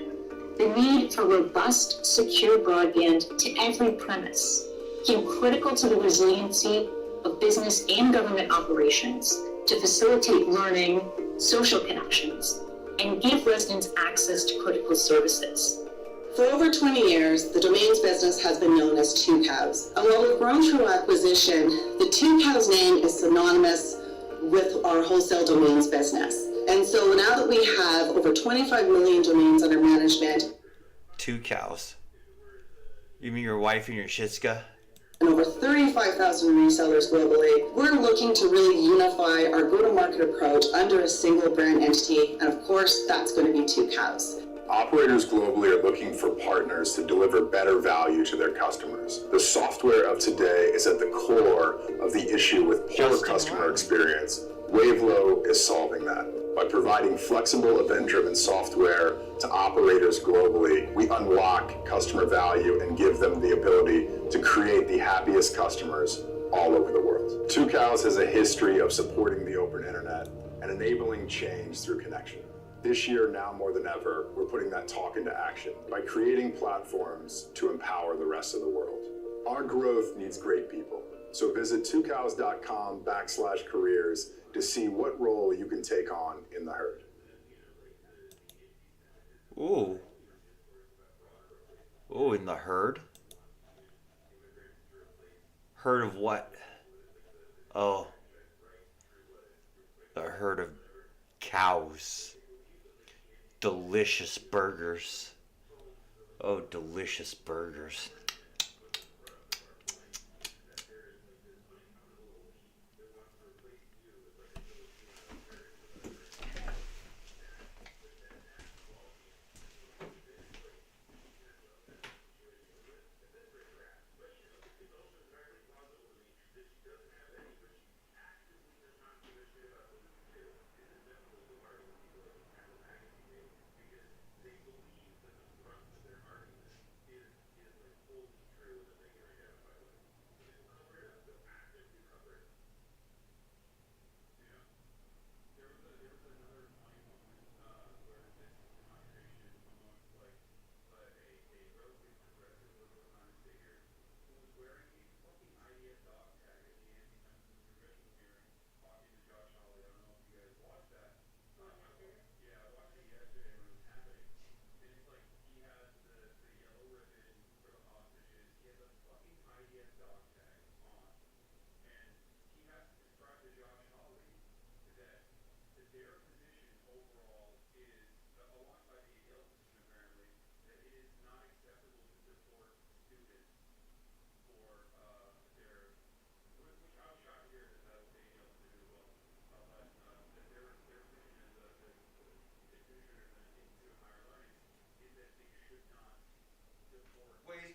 The need for robust, secure broadband to every premise became critical to the resiliency of business and government operations to facilitate learning, social connections, and give residents access to critical services. For over 20 years, the domains business has been known as Two Cows. And while we've grown through acquisition, the Two Cows name is synonymous with our wholesale domains business. And so now that we have over 25 million domains under management, Two Cows. You mean your wife and your Shitska? and over 35,000 resellers globally, we're looking to really unify our go-to-market approach under a single brand entity. And of course, that's going to be Two Cows. Operators globally are looking for partners to deliver better value to their customers. The software of today is at the core of the issue with poor customer experience. Wavelo is solving that. By providing flexible event-driven software to operators globally, we unlock customer value and give them the ability to create the happiest customers all over the world. Two Cows has a history of supporting the open internet and enabling change through connection. This year, now more than ever, we're putting that talk into action by creating platforms to empower the rest of the world. Our growth needs great people. So visit twocows.com/careers to see what role you can take on in the herd. Ooh. Ooh, in the herd? Herd of what? Oh. The herd of cows. Delicious burgers. Oh, delicious burgers.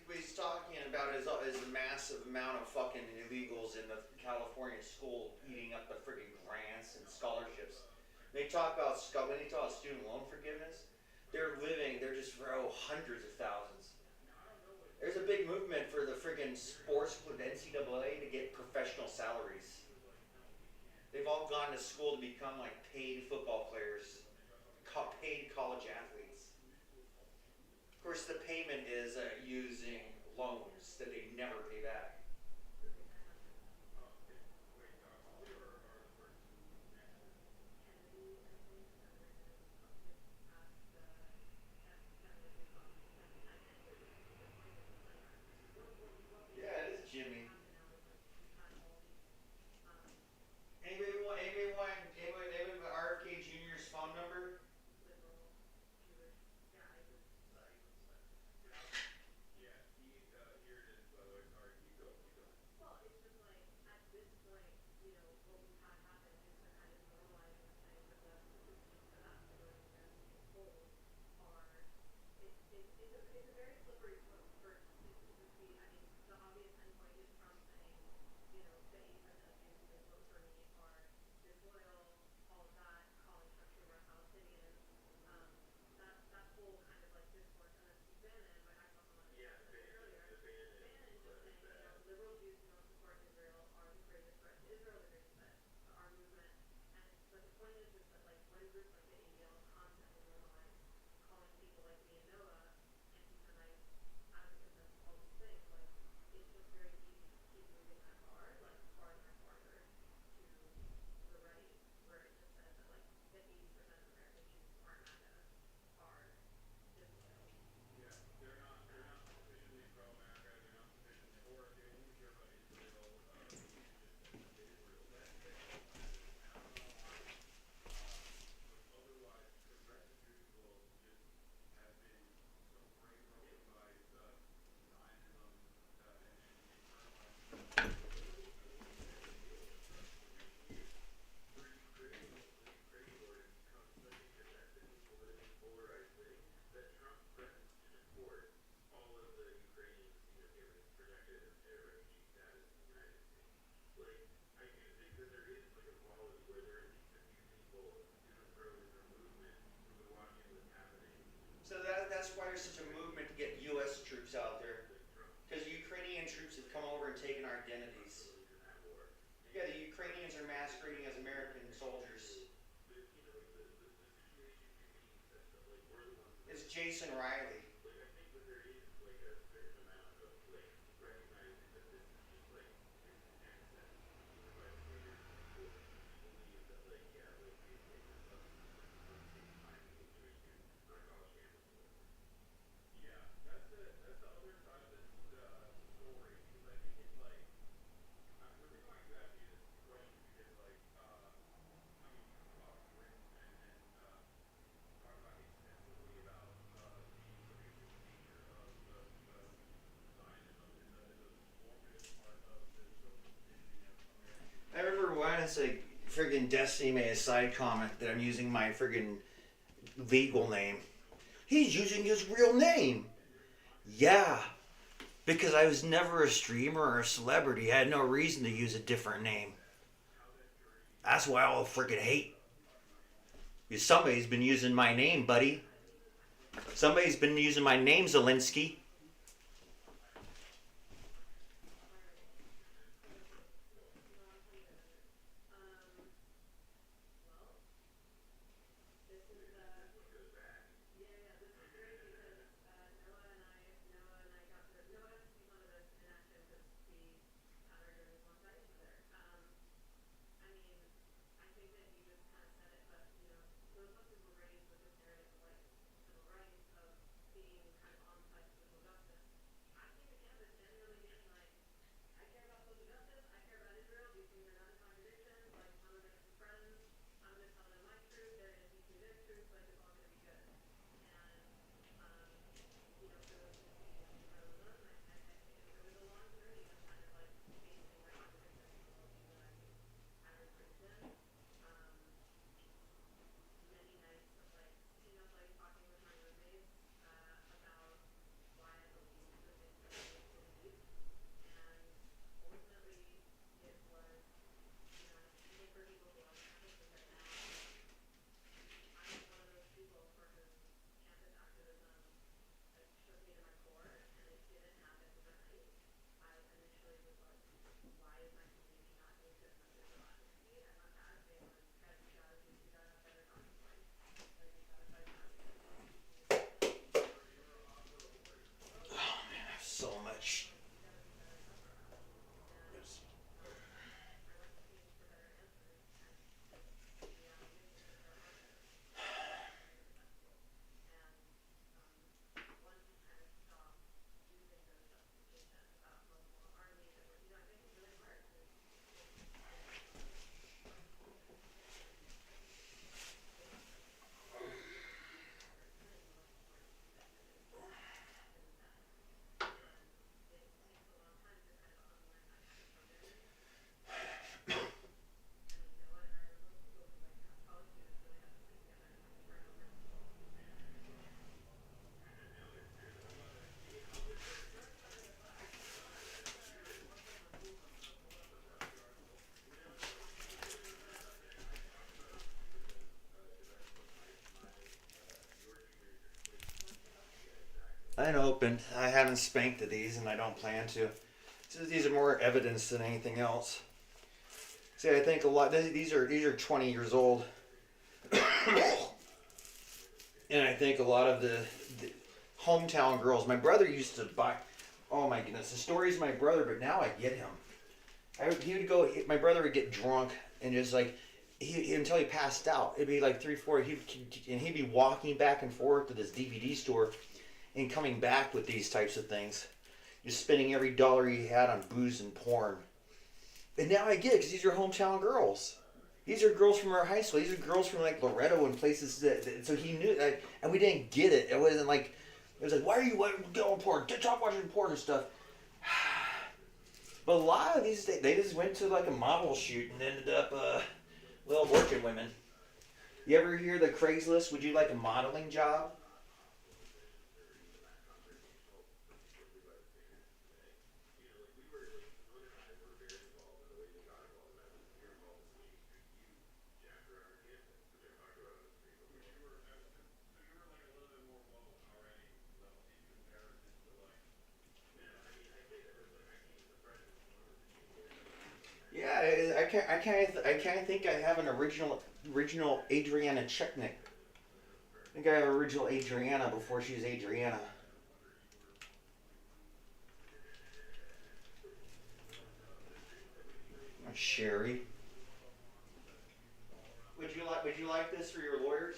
What he's talking about is a massive amount of fucking illegals in the California school eating up the friggin' grants and scholarships. They talk about when they talk about student loan forgiveness, they're just hundreds of thousands. There's a big movement for the friggin' sports with NCAA to get professional salaries. They've all gone to school to become like paid football players, paid college athletes. Of course, the payment is using loans that they never pay back. Yeah, it is Jimmy. Anybody want RFK Jr.'s phone number? Jason Riley. Like I think that there is like a certain amount of like recognizing that this is just like it's an accent, but it is important to believe that like yeah, like it is something that like for the same time people doing it on a college campus or whatever. Yeah, that's the other side of this story because I think it's like the reason why I keep asking you this question is because like I mean you talk and talk about extensively about the pervasive nature of Zionism as a formative part of the social conditioning of American I remember when it's like friggin' Destiny made a side comment that I'm using my friggin' legal name. He's using his real name. Yeah, because I was never a streamer or a celebrity. I had no reason to use a different name. That's why all the friggin' hate. Because somebody's been using my name, buddy. Somebody's been using my name, Zelensky. So much. I opened. I haven't spanked these, and I don't plan to. So these are more evidence than anything else. See, I think a lot. These are 20 years old, and I think a lot of the hometown girls. My brother used to buy. Oh my goodness, the stories of my brother. But now I get him. He would go. My brother would get drunk and just like until he passed out. It'd be like 3, 4. He'd be walking back and forth to this DVD store and coming back with these types of things, just spending every dollar he had on booze and porn. And now I get it because these are hometown girls. These are girls from our high school. These are girls from like Loretto and places so he knew, and we didn't get it. It wasn't like it was like, why are you going porn? Stop watching porn and stuff. But a lot of these, they just went to like a model shoot and ended up working women. You ever hear the Craigslist? Would you like a modeling job? Yeah, I can't think I have an original Adriana Chechnik. think I have original Adriana before she was Adriana. Sherry. Would you like this for your lawyers?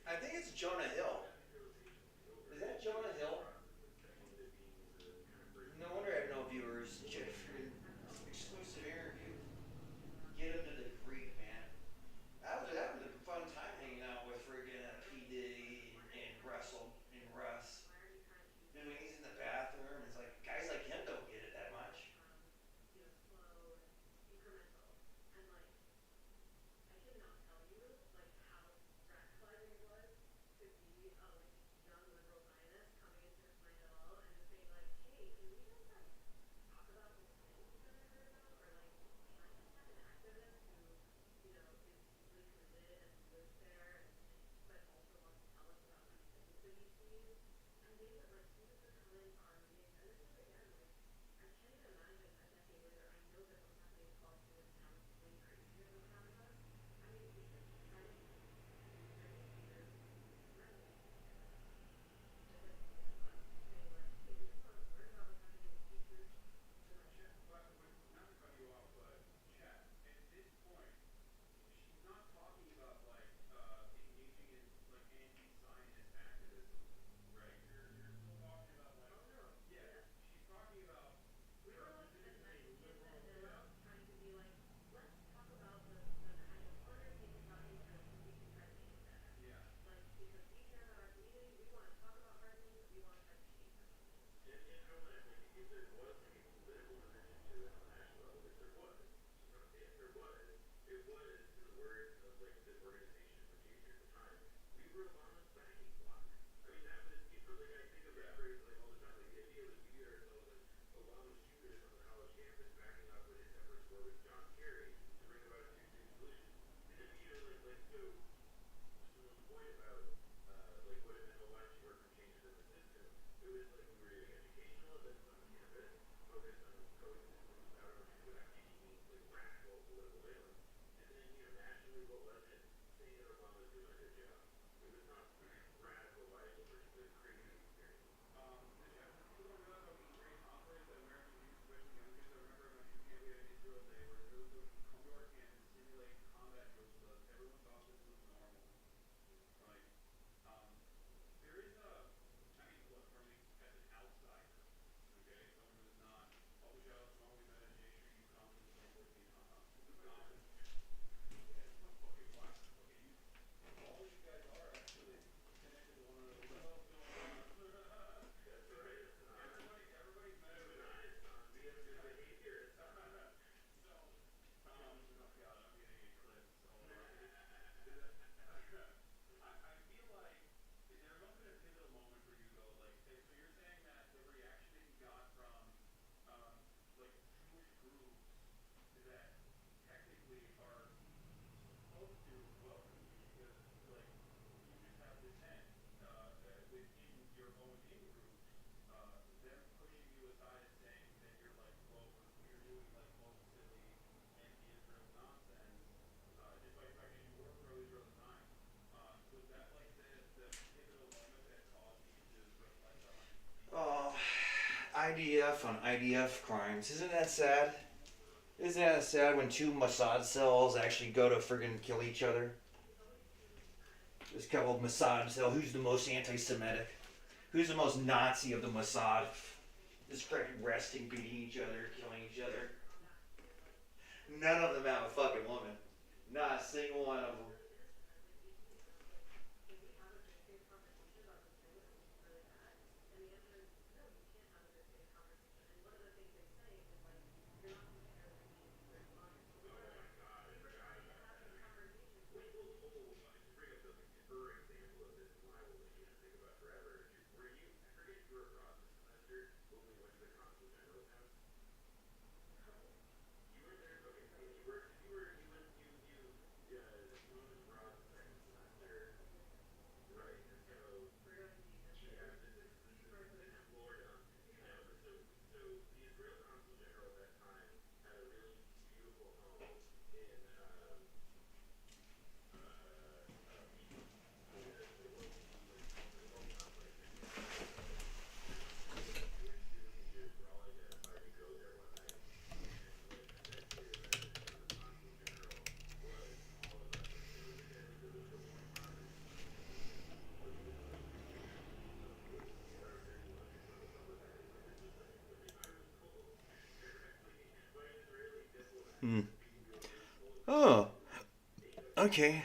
I think it's Jonah Hill. Is that Jonah Hill? No wonder I have no viewers. Exclusive interview. Get him to the Greek, man. That was a fun time hanging out with friggin' P Diddy and Russ. Dude, when he's in the bathroom, it's like guys like him don't get it that much. Not to cut you off, but chat. At this point, she's not talking about engaging in anti-Zionist activism, right? You're still talking about yeah. She's talking about yeah. The chat says people don't realize how angry and hostile that American youth, especially young kids. I remember at my shoot camp we had in Israel, they were come to our camp and simulate combat drills with us. Everyone thought this was normal. Like, um, there is I mean, look, as an outsider, okay, someone who's not, oh, Michelle, Shimon, we met at J Street, you come to the same place we come. Yeah, it's not fucking wild. Okay, all of you guys are actually connected to one another. What the hell's going on? That's right. Everybody's met at so, oh god, I'm getting eclipsed. So, I feel like there must have been a pivotal moment for you though. Like, so you're saying that the reaction that you got from, um, Jewish groups that technically are supposed to welcome you because you just have dissent within your own in groups, them pushing you aside and saying that you're woke, you're doing woke, silly, anti-Israel nonsense, despite the fact that you were pro-Israel at the time. Was that the pivotal moment that caused you to reflect on? Oh, IDF on IDF crimes. Isn't that sad? Isn't that sad when two Mossad cells actually go to friggin' kill each other? There's a couple of Mossad cells. Who's the most anti-Semitic? Who's the most Nazi of the Mossad? Just freaking resting, beating each other, killing each other. None of them have a fucking woman. Not a single one of them. Oh, okay.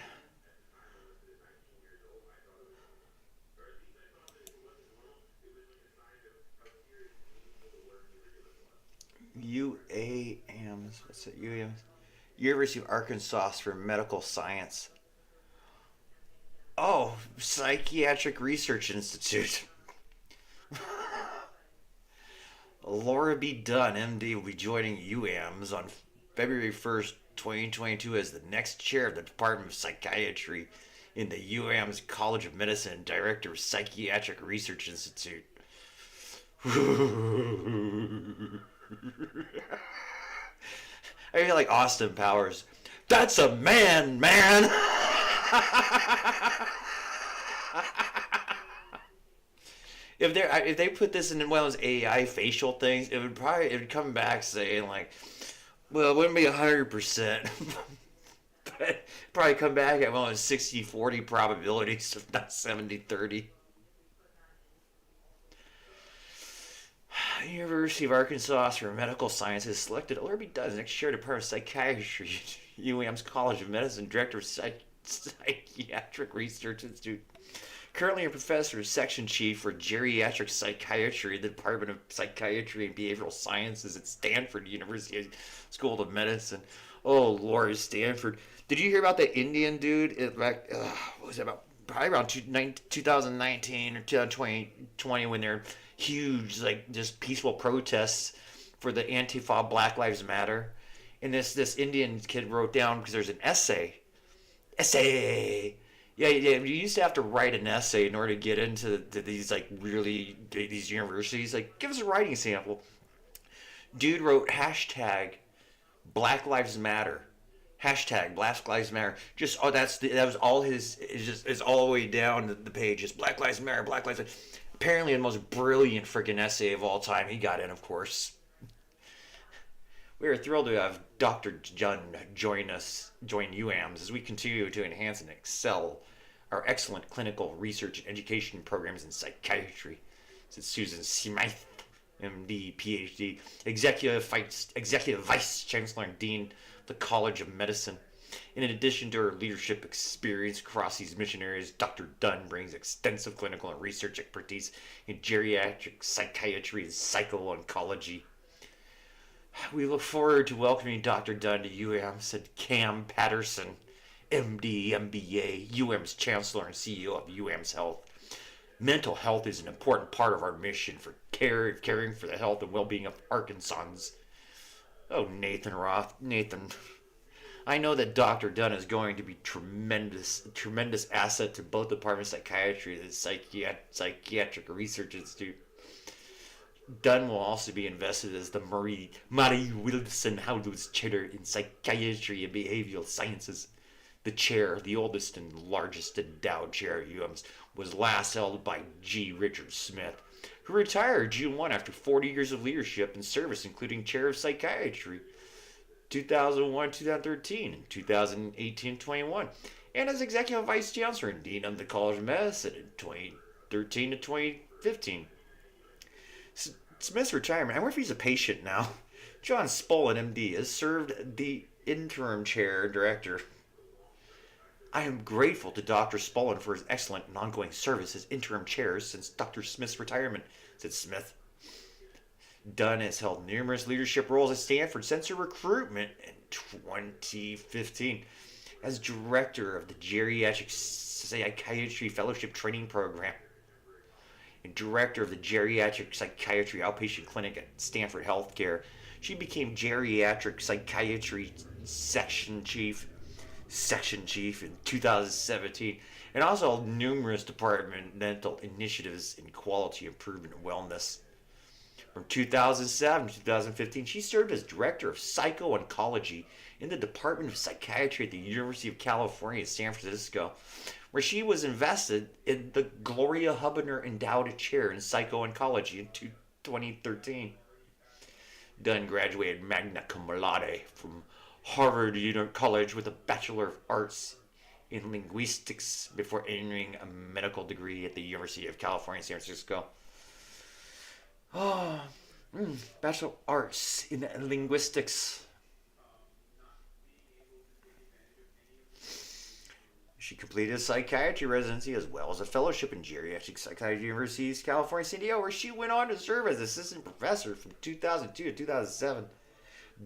UAMs. What's it? UAMs. University of Arkansas for Medical Science. Oh, Psychiatric Research Institute. Laura B. Dunn, MD, will be joining UAMs on February 1st, 2022 as the next chair of the Department of Psychiatry in the UAM's College of Medicine and Director of Psychiatric Research Institute. I feel like Austin Powers. That's a man, man! If they put this in one of those AI facial things, it would come back saying like, well, it wouldn't be 100%, but probably come back at one of those 60-40 probabilities, if not 70-30. University of Arkansas for Medical Sciences selected Orby Does next year Department of Psychiatry, UAM's College of Medicine, Director of Psychiatric Research Institute. Currently a professor, section chief for geriatric psychiatry at the Department of Psychiatry and Behavioral Sciences at Stanford University School of Medicine. Oh, Lord, Stanford. Did you hear about the Indian dude? What was it about? Probably around 2019 or 2020 when they're huge, like, just peaceful protests for the Antifa Black Lives Matter. And this Indian kid wrote down, because there's an essay. Yeah, you used to have to write an essay in order to get into these, like, really, these universities. Like, give us a writing sample. Dude wrote hashtag Black Lives Matter. Hashtag Black Lives Matter. Just, that was all his, it's all the way down the page. Just Black Lives Matter, Black Lives Matter. Apparently the most brilliant freaking essay of all time. He got in, of course. We are thrilled to have Dr. Dunn join UAMs as we continue to enhance and excel our excellent clinical research and education programs in psychiatry. Said Susan Smythe, MD, PhD, Executive Vice Chancellor and Dean of the College of Medicine. In addition to her leadership experience across these mission areas, Dr. Dunn brings extensive clinical and research expertise in geriatric psychiatry and psycho-oncology. We look forward to welcoming Dr. Dunn to UM, said Cam Patterson, MD, MBA, UM's Chancellor and CEO of UM's Health. Mental health is an important part of our mission for caring for the health and well-being of Arkansans. Oh, Nathan Roth. Nathan, I know that Dr. Dunn is going to be tremendous asset to both Departments of Psychiatry and the Psychiatric Research Institute. Dunn will also be invested as the Marie Wilson House Chair in Psychiatry and Behavioral Sciences. The chair, the oldest and largest endowed chair at UMS, was last held by G. Richard Smith, who retired June 1 after 40 years of leadership and service, including chair of psychiatry. 2001, 2013, and 2018, 21, and as Executive Vice Chancellor and Dean of the College of Medicine in 2013 to 2015. Smith's retirement, I wonder if he's a patient now. John Spolin, MD, has served the interim chair director. I am grateful to Dr. Spolin for his excellent and ongoing service as interim chair since Dr. Smith's retirement, said Smith. Dunn has held numerous leadership roles at Stanford since her recruitment in 2015 as director of the Geriatric Psychiatry Fellowship Training Program and director of the Geriatric Psychiatry Outpatient Clinic at Stanford Healthcare. She became Geriatric Psychiatry Section Chief in 2017 and also held numerous departmental initiatives in quality improvement and wellness. From 2007 to 2015, she served as Director of Psycho-Oncology in the Department of Psychiatry at the University of California, San Francisco, where she was invested in the Gloria Hubner Endowed Chair in Psycho-Oncology in 2013. Dunn graduated magna cum laude from Harvard College with a Bachelor of Arts in Linguistics before entering a medical degree at the University of California, San Francisco. Bachelor of Arts in Linguistics. She completed a psychiatry residency as well as a fellowship in geriatric psychiatry at the University of California, San Diego, where she went on to serve as assistant professor from 2002 to 2007.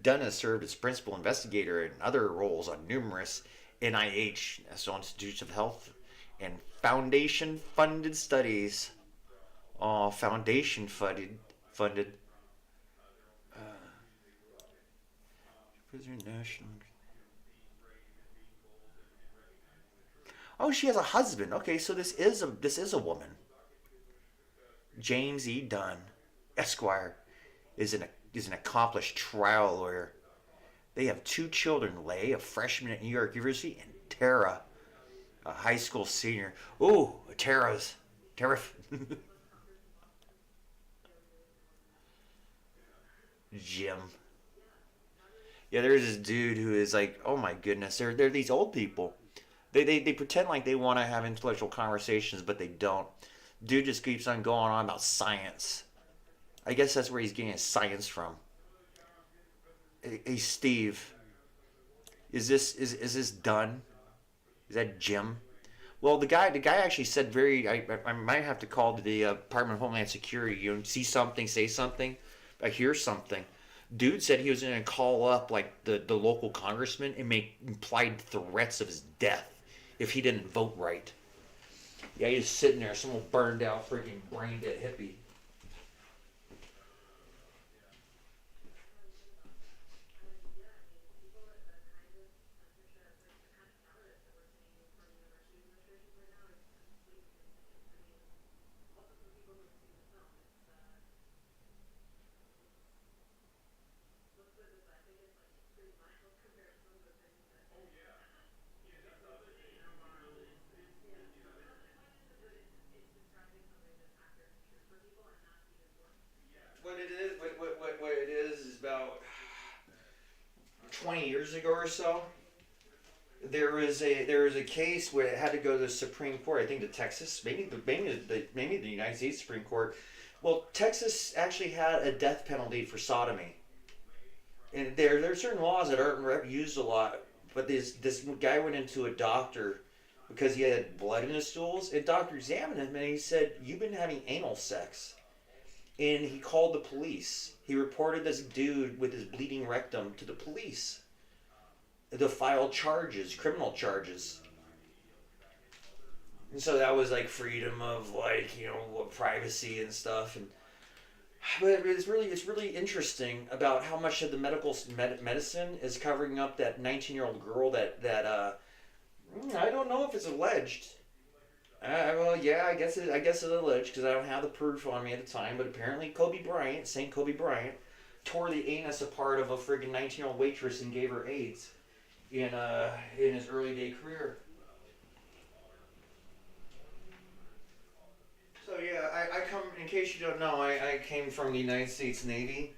Dunn has served as principal investigator in other roles on numerous NIH, National Institutes of Health, and foundation-funded studies. Foundation-funded. National. Oh, she has a husband. Okay, so this is a woman. James E. Dunn, Esquire, is an accomplished trial lawyer. They have 2 children: Leigh, a freshman at New York University, and Tara, a high school senior. Ooh, Tara. Jim. Yeah, there's this dude who is like, oh my goodness, they're these old people. They pretend like they want to have intellectual conversations, but they don't. Dude just keeps on going on about science. I guess that's where he's getting his science from. Hey Steve, is this done? Is that Jim? Well, the guy actually said I might have to call to the Department of Homeland Security. You know, see something, say something. I hear something. Dude said he was going to call up like the local congressman and make implied threats of his death if he didn't vote right. Yeah, he's sitting there, some burned out freaking brain dead hippie. What it is about 20 years ago or so. There was a case where it had to go to the Supreme Court. I think the Texas, maybe the United States Supreme Court. Well, Texas actually had a death penalty for sodomy, and there are certain laws that aren't used a lot. But this guy went into a doctor because he had blood in his stools, and doctor examined him and he said, "You've been having anal sex." And he called the police. He reported this dude with his bleeding rectum to the police to file charges, criminal charges. And so that was like freedom of privacy and stuff. And but it's really interesting about how much of the medicine is covering up that 19-year-old girl that I don't know if it's alleged. Well, yeah, I guess it's alleged because I don't have the proof on me at the time. But apparently, St. Kobe Bryant, tore the anus apart of a friggin' 19-year-old waitress and gave her AIDS in his early day career. So yeah, I come. In case you don't know, I came from the United States Navy,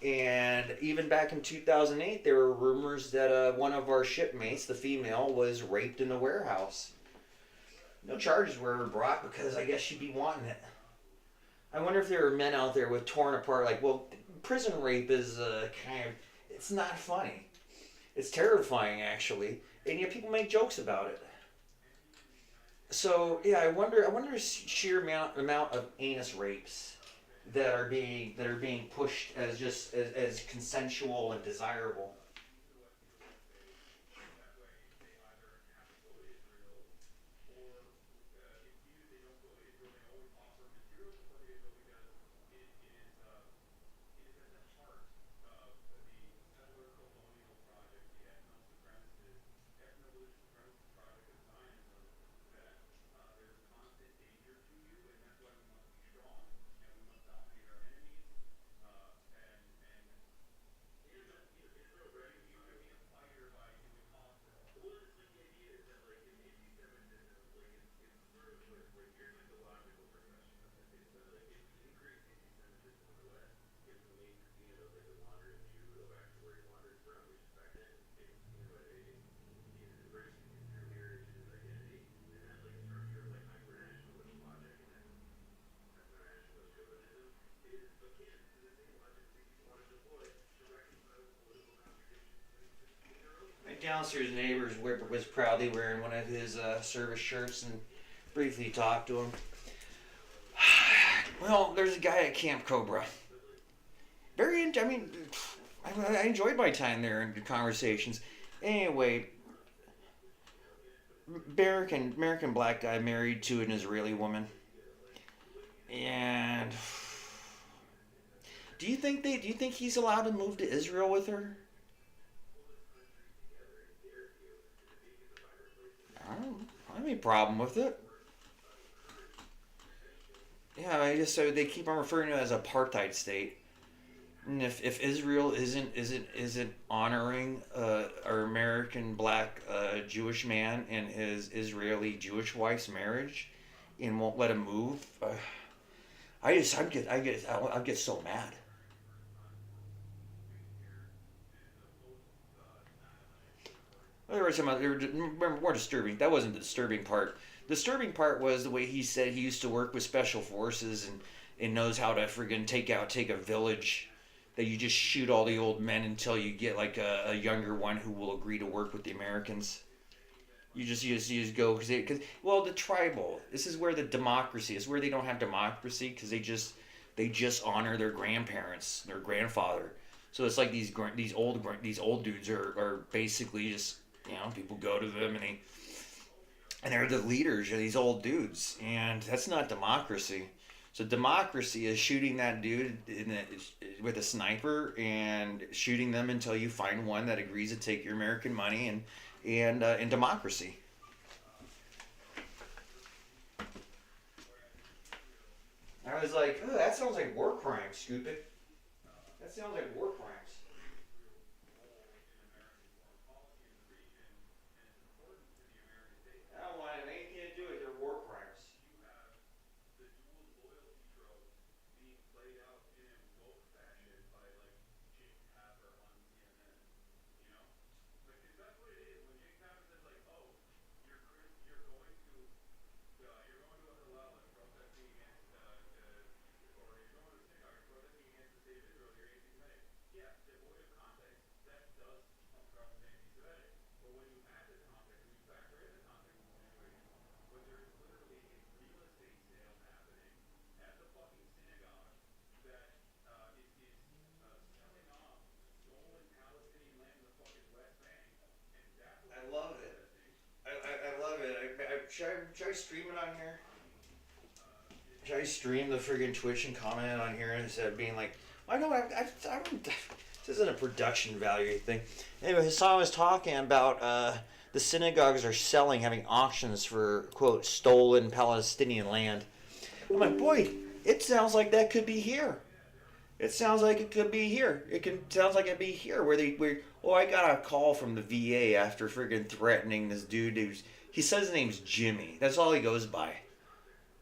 And even back in 2008, there were rumors that one of our shipmates, the female, was raped in the warehouse. No charges were ever brought because I guess she'd be wanting it. I wonder if there are men out there with torn apart, like, well, prison rape is kind of, it's not funny. It's terrifying, actually. And yet people make jokes about it. So, yeah, I wonder sheer amount of anus rapes that are being pushed as just as consensual and desirable. My downstairs neighbor's whipper was proudly wearing one of his service shirts and briefly talked to him. Well, there's a guy at Camp Cobra. I enjoyed my time there in conversations. Anyway, American black guy married to an Israeli woman. And do you think he's allowed to move to Israel with her? I don't have any problem with it. Yeah, I just so they keep on referring to it as apartheid state. And if Israel isn't honoring our American black Jewish man and his Israeli Jewish wife's marriage, and won't let him move, I'll get so mad. There were some other more disturbing. That wasn't the disturbing part. The disturbing part was the way he said he used to work with special forces and knows how to friggin' take a village. That you just shoot all the old men until you get like a younger one who will agree to work with the Americans. You just go because well, the tribal. This is where the democracy is where they don't have democracy because they just honor their grandparents, their grandfather. So it's like these old dudes are basically just, people go to them and they're the leaders of these old dudes, and that's not democracy. So democracy is shooting that dude with a sniper and shooting them until you find one that agrees to take your American money and democracy. I was like, oh, that sounds like war crimes, stupid. That sounds like war crimes. I don't want anything to do with their war crimes. I love it. I love it. Should I stream it on here? Should I stream the friggin' Twitch and comment on here instead of being like, I know I don't. This isn't a production value thing. Anyway, Hassan was talking about the synagogues are having auctions for quote stolen Palestinian land. I'm like, boy, it sounds like that could be here. It sounds like it could be here. Sounds like it'd be here I got a call from the VA after friggin' threatening this dude. He says his name's Jimmy. That's all he goes by.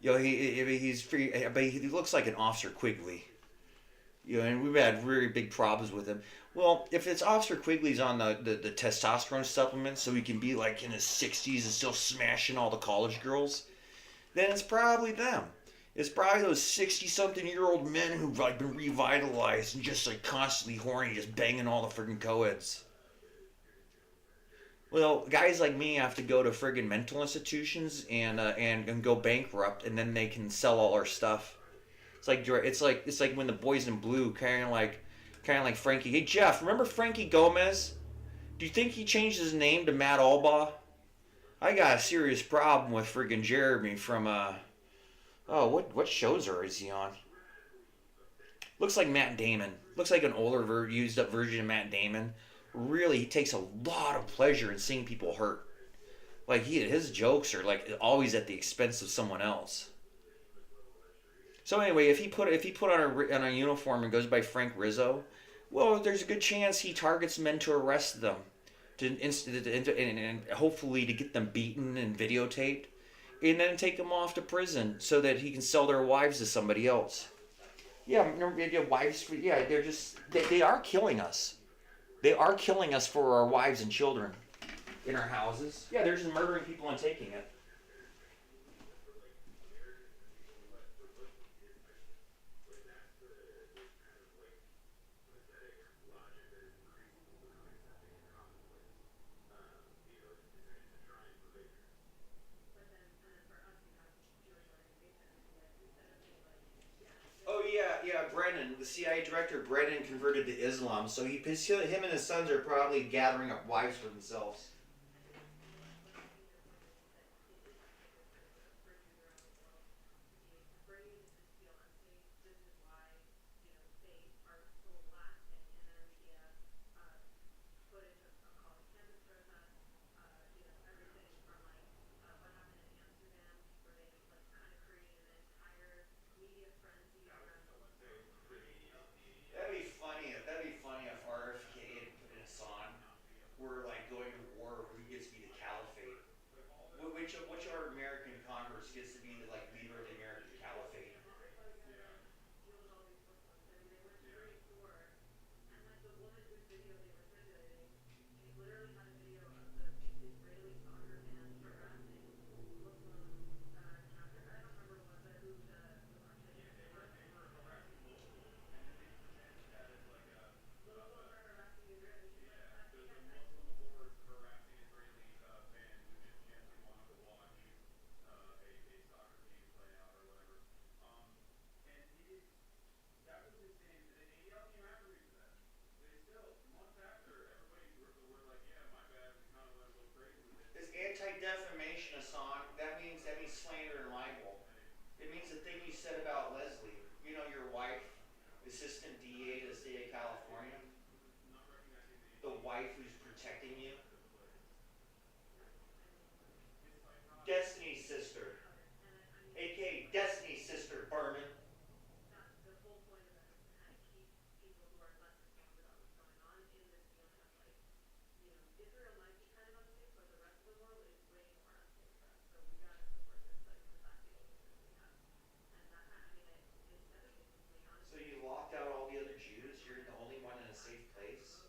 He's free, but he looks like an Officer Quigley. And we've had very big problems with him. Well, if it's Officer Quigley's on the testosterone supplement so he can be like in his 60s and still smashing all the college girls, then it's probably them. It's probably those 60-something-year-old men who've like been revitalized and just like constantly horny, just banging all the friggin' co-eds. Well, guys like me have to go to friggin' mental institutions and go bankrupt, and then they can sell all our stuff. It's like when the boys in blue kind of like Frankie. Hey Jeff, remember Frankie Gomez? Do you think he changed his name to Matt Albaugh? I got a serious problem with friggin' Jeremy from oh, what shows is he on? Looks like Matt Damon. Looks like an older used up version of Matt Damon. Really, he takes a lot of pleasure in seeing people hurt. Like his jokes are like always at the expense of someone else. So anyway, if he put on a uniform and goes by Frank Rizzo, well, there's a good chance he targets men to arrest them, and hopefully to get them beaten and videotaped, and then take them off to prison so that he can sell their wives to somebody else. Yeah, wives. Yeah, they are killing us. They are killing us for our wives and children in our houses. Yeah, they're just murdering people and taking it. Oh yeah. Brennan, the CIA director, Brennan converted to Islam, so him and his sons are probably gathering up wives for themselves. That'd be funny if RFK had put in a song where like going to war, who gets to be the caliphate? Which of our American converts gets to be the like leader of the American caliphate? Is anti-defamation a song? That means slander and libel. It means the thing you said about Leslie. Your wife, assistant DA to the state of California, the wife who's protecting you, Destiny's sister, aka Destiny's sister, Berman. So you locked out all the other Jews. You're the only one in a safe place.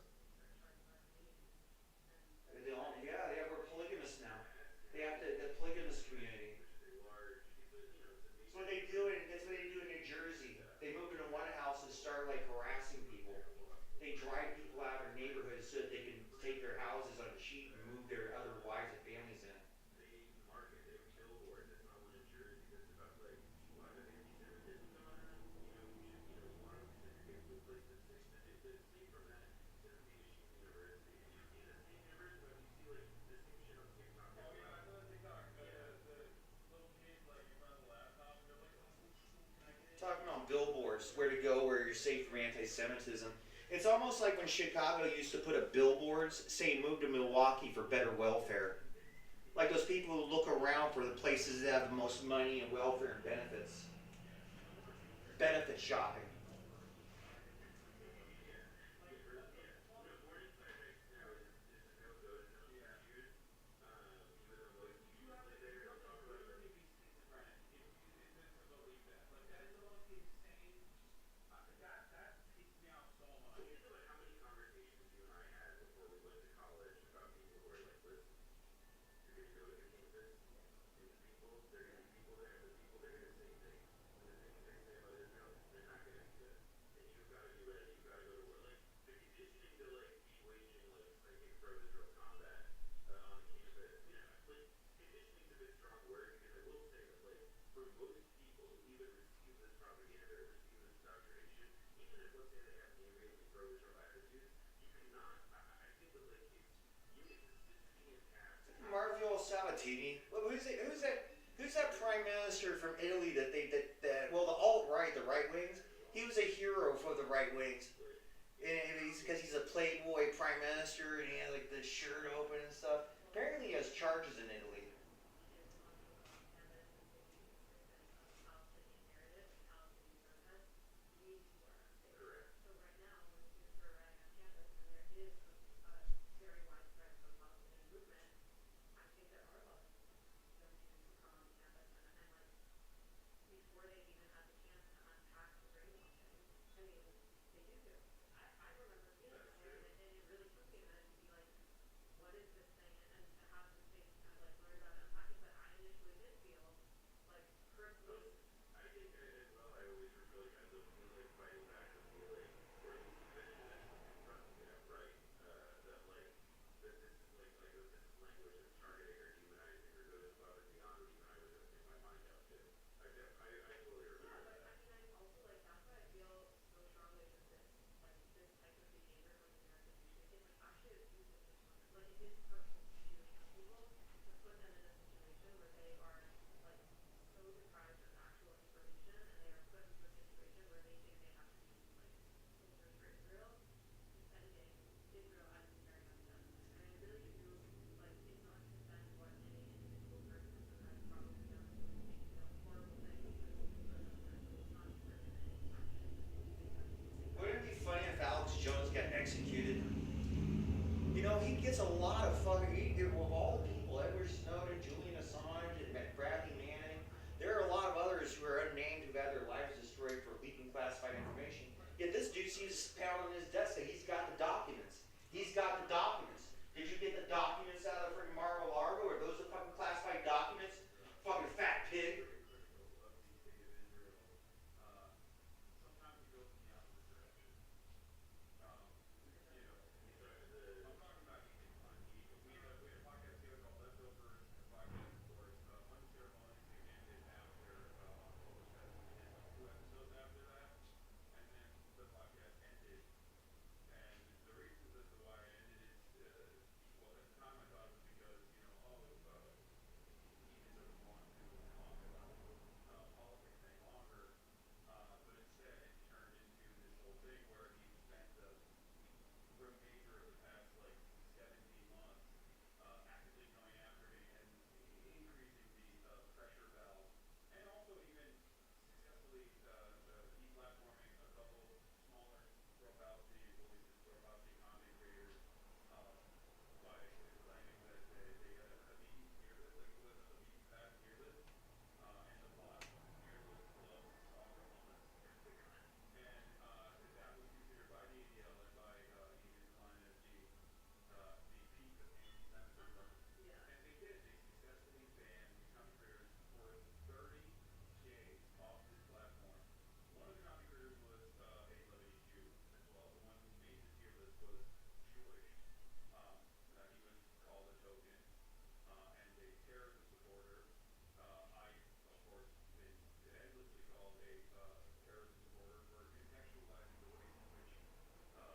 Yeah, we're polygamists now. They have the polygamous community. That's what they do in New Jersey. They move into one house and start like harassing people. They drive people out of their neighborhoods so that they can take their houses on cheap and move their other wives and families in. Talking on billboards, where to go, where you're safe from anti-Semitism. It's almost like when Chicago used to put up billboards saying move to Milwaukee for better welfare. Like those people who look around for the places that have the most money and welfare and benefits. Benefit shopping. let's say they have the amazing pro Israel attitude, you cannot. I think that like it's you can sustain that. Marvio Sabatini. Who's that prime minister from Italy that well, the alt right, the right wings. He was a hero for the right wings. And he's because he's a playboy prime minister and he has like the shirt open and stuff. Apparently, he has charges in Italy. I think as well. I always feel like I live like fighting back the feeling, or at least eventually confronting it outright. That like that this is like this is language that's targeting or demonizing or goes above and beyond what even I would open my mind out to. I totally remember that. Wouldn't it be funny if Alex Jones got executed? You know, he gets a lot of fucking. Of all the people, Edward Snowden, Julian Assange, and Bradley Manning, there are a lot of others who are unnamed who've had their lives destroyed for leaking classified information. Yet this dude seems pounding his desk that he's got the documents. He's got the documents. Did you get the documents out of freaking Mar-a-Lago? Or those are fucking classified documents? Fucking fat pig. Very critical of the state of Israel. Uh, Sometimes he goes in the opposite direction. Um, I'm talking about we had a podcast together called Leftovers, and the podcast, of course, unceremoniously ended after October 7th. We did like 2 episodes after that, and then the podcast ended. And the reasons as to why it ended is, well, at the time I thought it was because he just doesn't want to talk about politics any longer. But instead, it turned into this whole thing where he spent the remainder of the past like 17 months actively going after me and increasing the pressure valve, and also even successfully deplatforming a couple smaller pro-Palestinian voices, pro-Palestinian content creators, uh, by claiming that they had a Habibi tier list, like it was a Habibi fast tier list, and the bot tier list loves stronger Hamas. And that was considered by the ADL and by Adrian Klein as the peak of anti-Semitism. And they did. They successfully banned these content creators for 30 days off this platform. One of the content creators was a Lebanese Jew as well. The one who made the tier list was Jewish. He was called a token and a terrorism supporter. I, of course, been endlessly called a terrorism supporter for contextualizing the ways in which the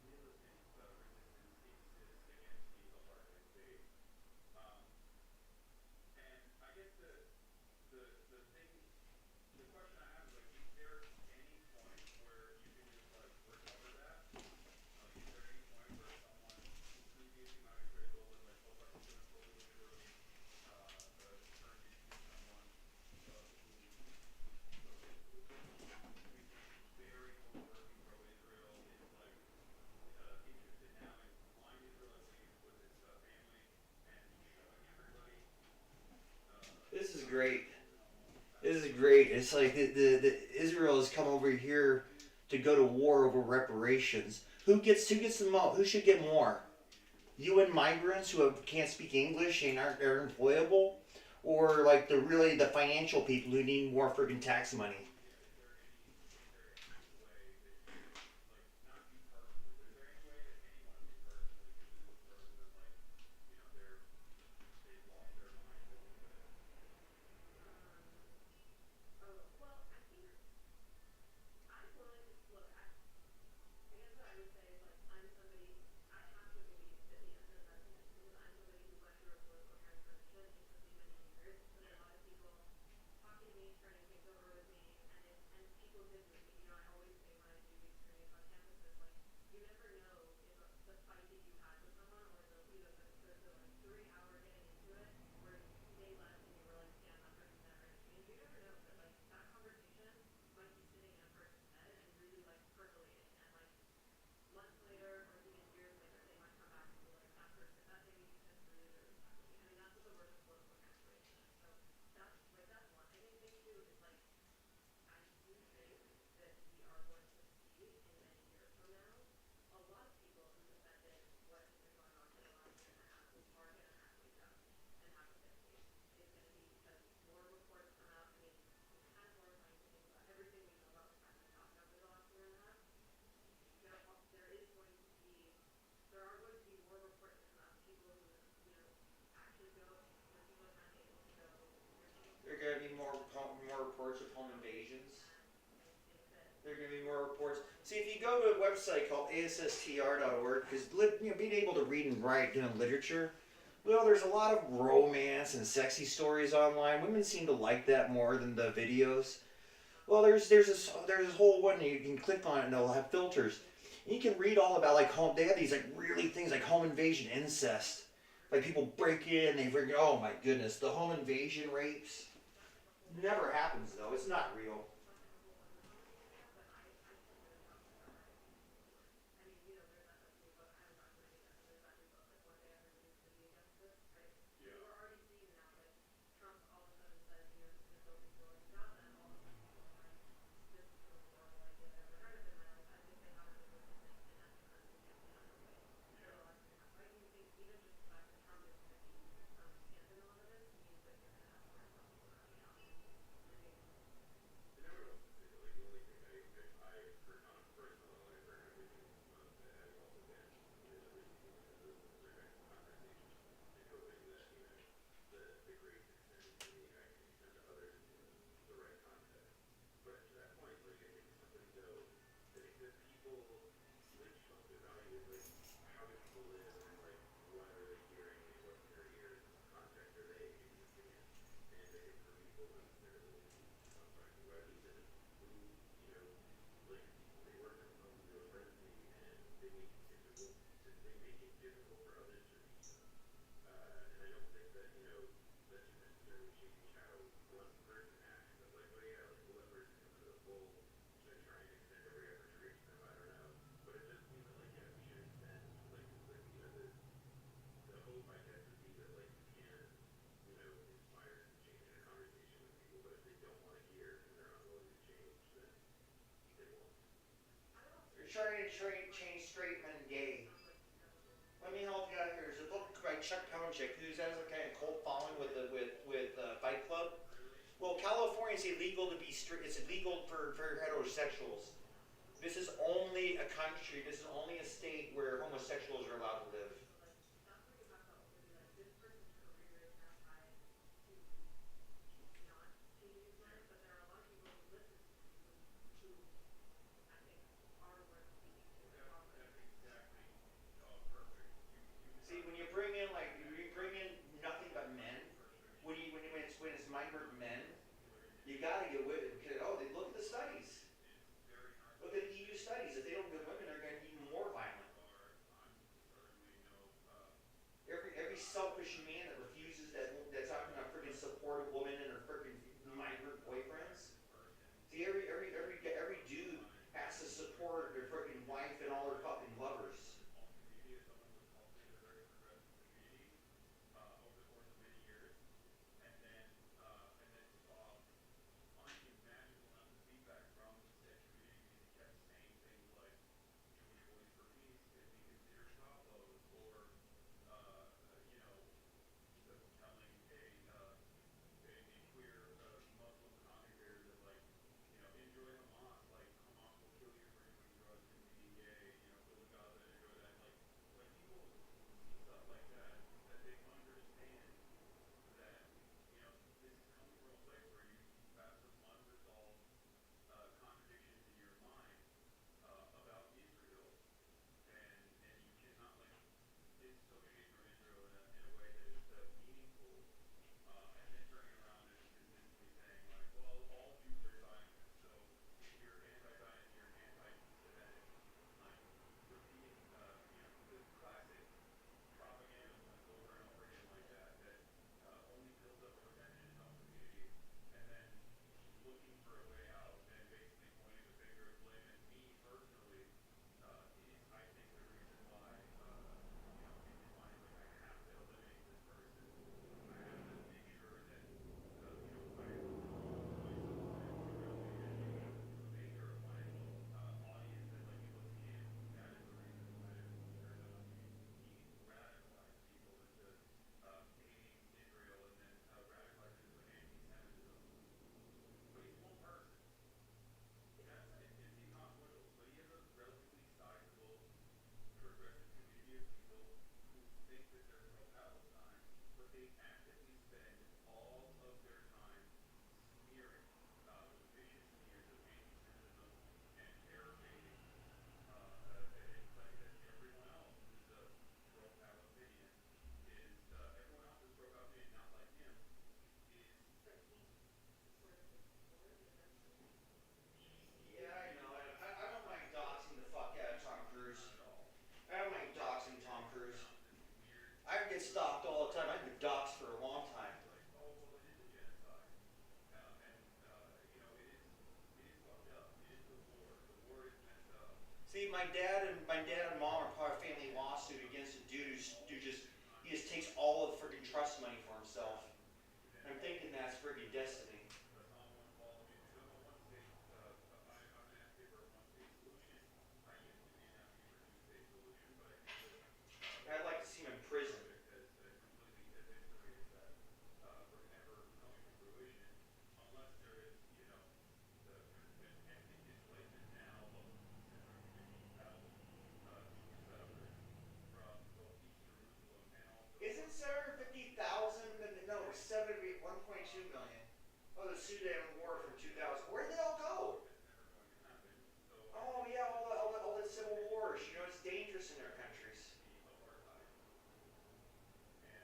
militant resistance exists against the apartheid state. Um, and I guess the thing, the question I have is like, is there any point where you can just like recover that? Like, is there any point where someone who previously might be critical was like, oh, but literally turned into someone who became very overtly pro-Israel, is like interested now in flying to Israel, I believe, with his family and showing everybody This is how great. you know This is great. It's like the Israel has come over here to go to war over reparations. Who gets the most? Who should get more? UN migrants who can't speak English and are employable, or like the financial people who need more freaking tax money. is there any way that you like not you personally, but is there any way that any one of you personally could lose a person that like they've lost their minds a little bit? There are going to be more reports of home invasions. There are going to be more reports. See, if you go to a website called ASSTR.org, because being able to read and write literature, well, there's a lot of romance and sexy stories online. Women seem to like that more than the videos. Well, there's this whole one you can click on it and they'll have filters. And you can read all about like home. They have these like really things like home invasion, incest. Like people break in, they bring. Oh my goodness, the home invasion rapes never happens though. It's not real. I never know what to say. Like the only thing I for on a personal level, I've heard everything, having also been in other seasons of those types of conversations, and hoping that the grace extended to me actually extend to others in the right context. But to that point, like I think simply though, I think that people like people have to evaluate like how do people live and like what are they hearing and what's in their ears and what context are they existing in. And I think for people when they're talking about even who, you know, like they work from home to a frenzy and they make it difficult for others to read them. And I don't think that, that should necessarily change how one person acts. But like, oh yeah, like will that person come into the fold? Should I try and extend every effort to reach them? I don't know. But it does seem that like, yeah, we should extend like the hope I guess would be that like we can, inspire some change in a conversation with people. But if they don't want to hear and they're not willing to change, then they won't. You're trying to change straight men gay. Let me help you out here. There's a book by Chuck Palahniuk, who has a kind of cult following with Fight Club. Well, California is illegal to be straight. It's illegal for heterosexuals. This is only a country. This is only a state where homosexuals are allowed to live. Well, that's exactly perfect. You See, got when it. you bring in like when you bring in nothing but men, when it's migrant men, you gotta get with it because they look at the studies. It's very Look at EU studies. If they don't get women, they're going to be even more violent. I'm certainly no Every selfish man that refuses that's not going to freaking support a woman and her freaking migrant boyfriends. person. See, every dude has to support their freaking wife and all their fucking lovers. Small community as someone who has cultivated a very progressive community over the course of many years, and then saw unimaginable amounts of feedback from said community because he kept saying things like Jewish Voice for Peace could be considered top loads, or you know stalked all the time. I've been doxxed for a long time. like, oh, well, it is a genocide. It is fucked up. It is the war. The war is messed up. See, my dad and mom are part of a family lawsuit against a dude who just he just takes all of the freaking trust money for himself. I'm thinking that's freaking destiny. That's not one follow me. I'm a one state. I'm an advocate for a one state solution. I used to be an advocate for a two state solution, but I think that I'd like to see him in prison. has completely eviscerated that from ever coming to fruition, unless there is, with ethnic displacement now of 750,000 Jewish settlers from both East Jerusalem and also Isn't 750,000? No, it was 1.2 million. Oh, the Sudan War from 2000. Where did they all go? that's never going to happen. So Oh yeah, all the civil wars. You know, it's dangerous in their countries. the apartheid. And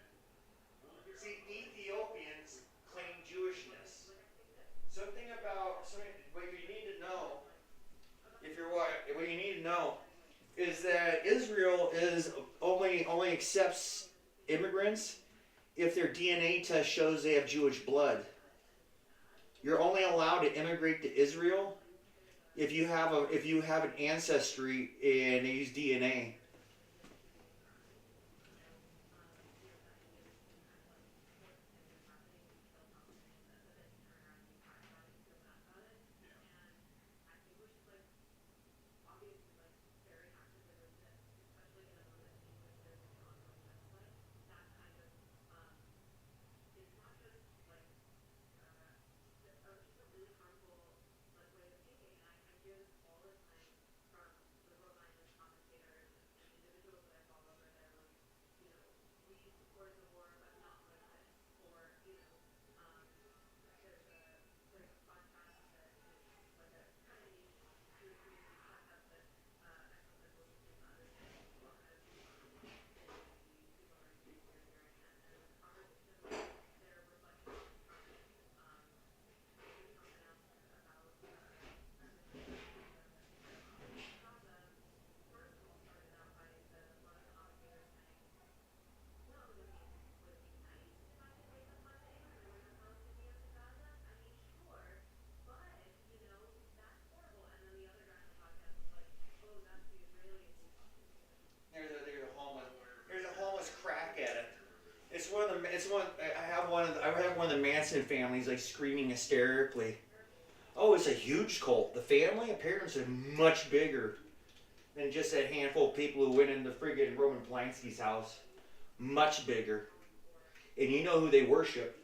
we'll hear See, Ethiopians claim Jewishness. What you need to know, what you need to know, is that Israel is only accepts immigrants if their DNA test shows they have Jewish blood. You're only allowed to immigrate to Israel if you have an ancestry and they use DNA. There's a homeless crack addict. I have one of the Manson families like screaming hysterically. Oh, it's a huge cult. The family apparently is much bigger than just that handful of people who went into friggin' Roman Polanski's house. Much bigger. And you know who they worship.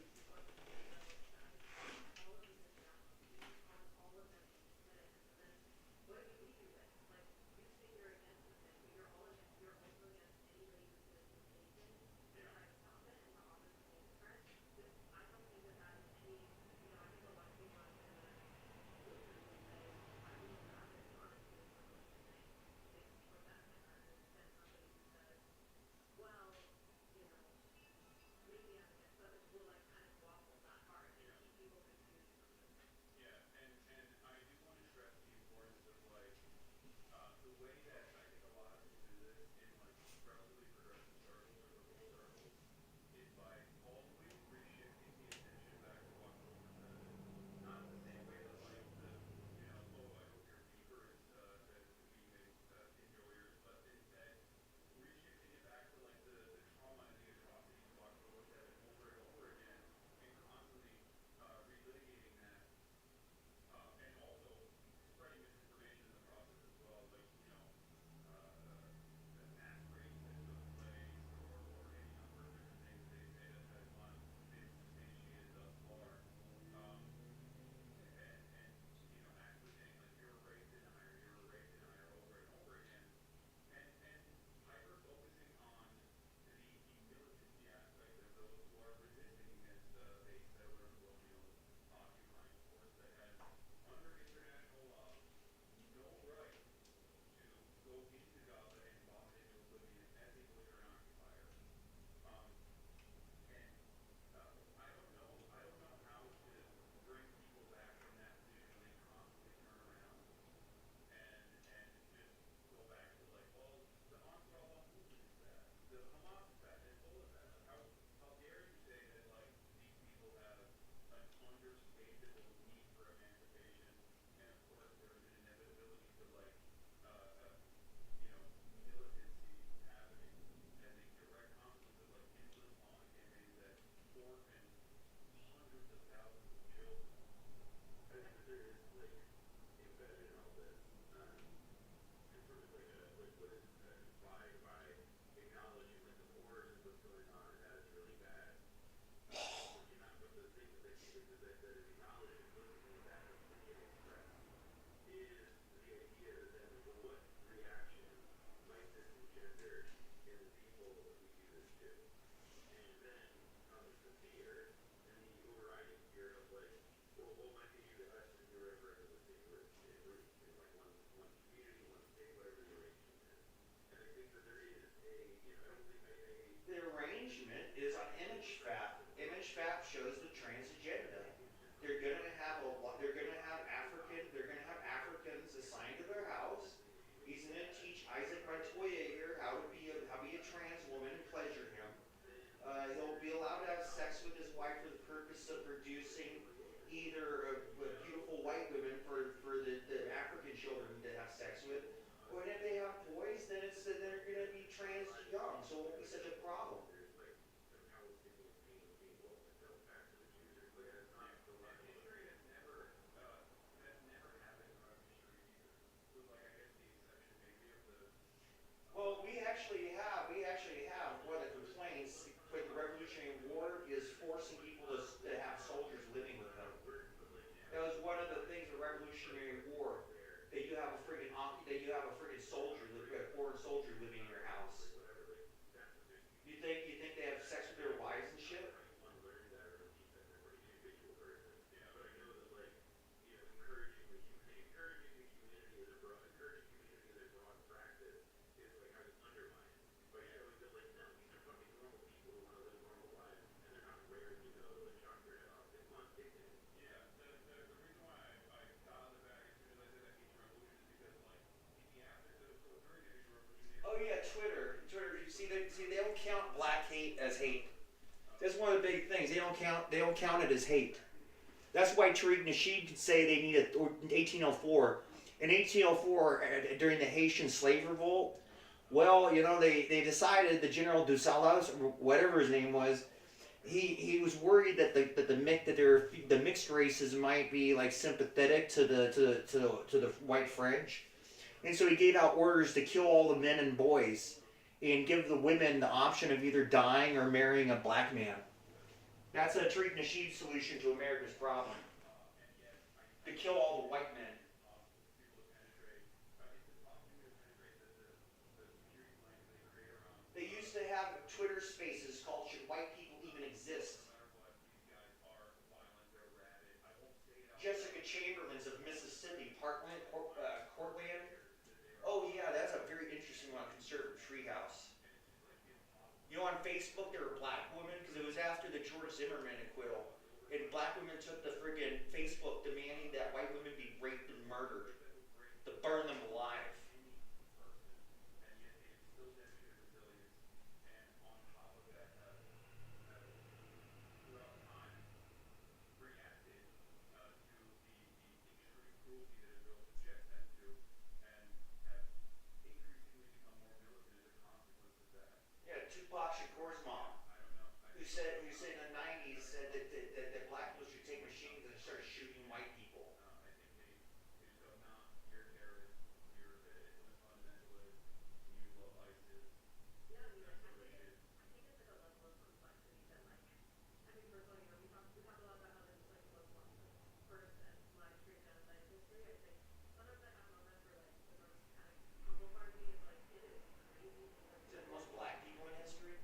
there's a basic need for emancipation, and of course there's an inevitability to uh, uh, militancy happening, and the direct consequence of endless mama campaigns that orphan hundreds of thousands of children. I think that there is embedded in all this, and sort of what is implied by acknowledging the borders of what's going on, and that is really bad. But the thing that that is acknowledged implicitly in that opinion expressed is the idea that then what reaction might this engender in the people if we do this too? And then comes the fear and the overriding fear of well, what might they do to us if we were ever in the same room in one community, one state, whatever the arrangement is. And I think that there is I don't think The arrangement is on image fap. Image fap shows the trans agenda. They're gonna have Africans assigned to their house. He's gonna teach Isaac Montoya here how to be a trans woman and pleasure him. He'll be allowed to have sex with his wife for the purpose of producing either beautiful white women for the African children to have sex with, or if they have boys, then they're gonna be trans young, so it won't be such a problem. Well, we actually have one of the complaints with the Revolutionary War is forcing people to have soldiers living with them. That was one of the things of the Revolutionary War, that you have a friggin' soldier, a foreign soldier living in your house. You think they have sex with their wives and shit? Oh yeah, Twitter. You see, they don't count black hate as hate. That's one of the big things. They don't count it as hate. That's why Tariq Nasheed could say they need 1804. In 1804, during the Haitian slave revolt, well, they decided the General Dusalas, or whatever his name was, he was worried that the mixed races might be sympathetic to the white French, and so he gave out orders to kill all the men and boys, and give the women the option of either dying or marrying a black man. That's a Tariq Nasheed solution to America's problem. To kill all the white men. They used to have Twitter spaces called "Should White People Even Exist?" Jessica Chamberlain's of Mississippi, Cortland. Oh yeah, that's a very interesting one. Conservative treehouse. On Facebook there were black women because it was after the George Zimmerman acquittal, and black women took the friggin' Facebook demanding that white women be raped and murdered, to burn them alive. Yeah, Tupac Shakur's mom, who said in the '90s that black people should take machines and start shooting white people. Is it the most black people in history?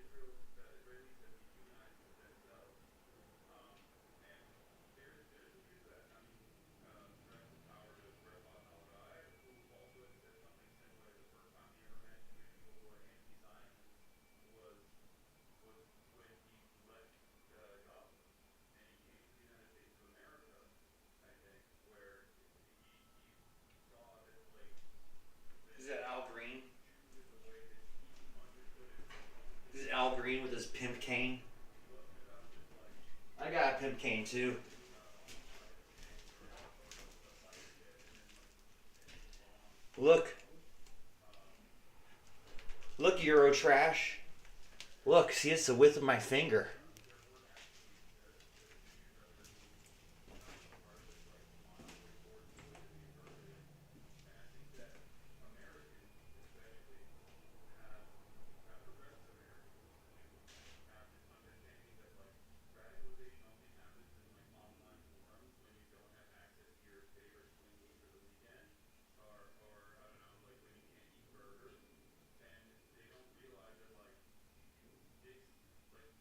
Israelis have dehumanized themselves. And there's some truth to that. I mean, rest in power to Grandpa Naladai, who also had said something similar. The first time he ever met Jewish people who were anti-Zionist was was when he left Gaza and he came to the United States of America. I think where he saw that like Is that Al Green? Jews in the way that he understood it from his own This is history. Al Green with his pimp cane. He wasn't about just like I got a pimp cane too. on the side of the tank or the fighter jet and then move on. Look. Look, Euro trash. Look, see, it's the width of my finger. There were actually the New Year's resolutions are just like on our way towards validity and permanence. And I think that Americans, especially, the rest of Americans too, have this understanding that like radicalization only happens in like online forums when you don't have access to your favorite swing meet for the weekend, or I don't know, like when you can't eat burgers, and they don't realize that like this like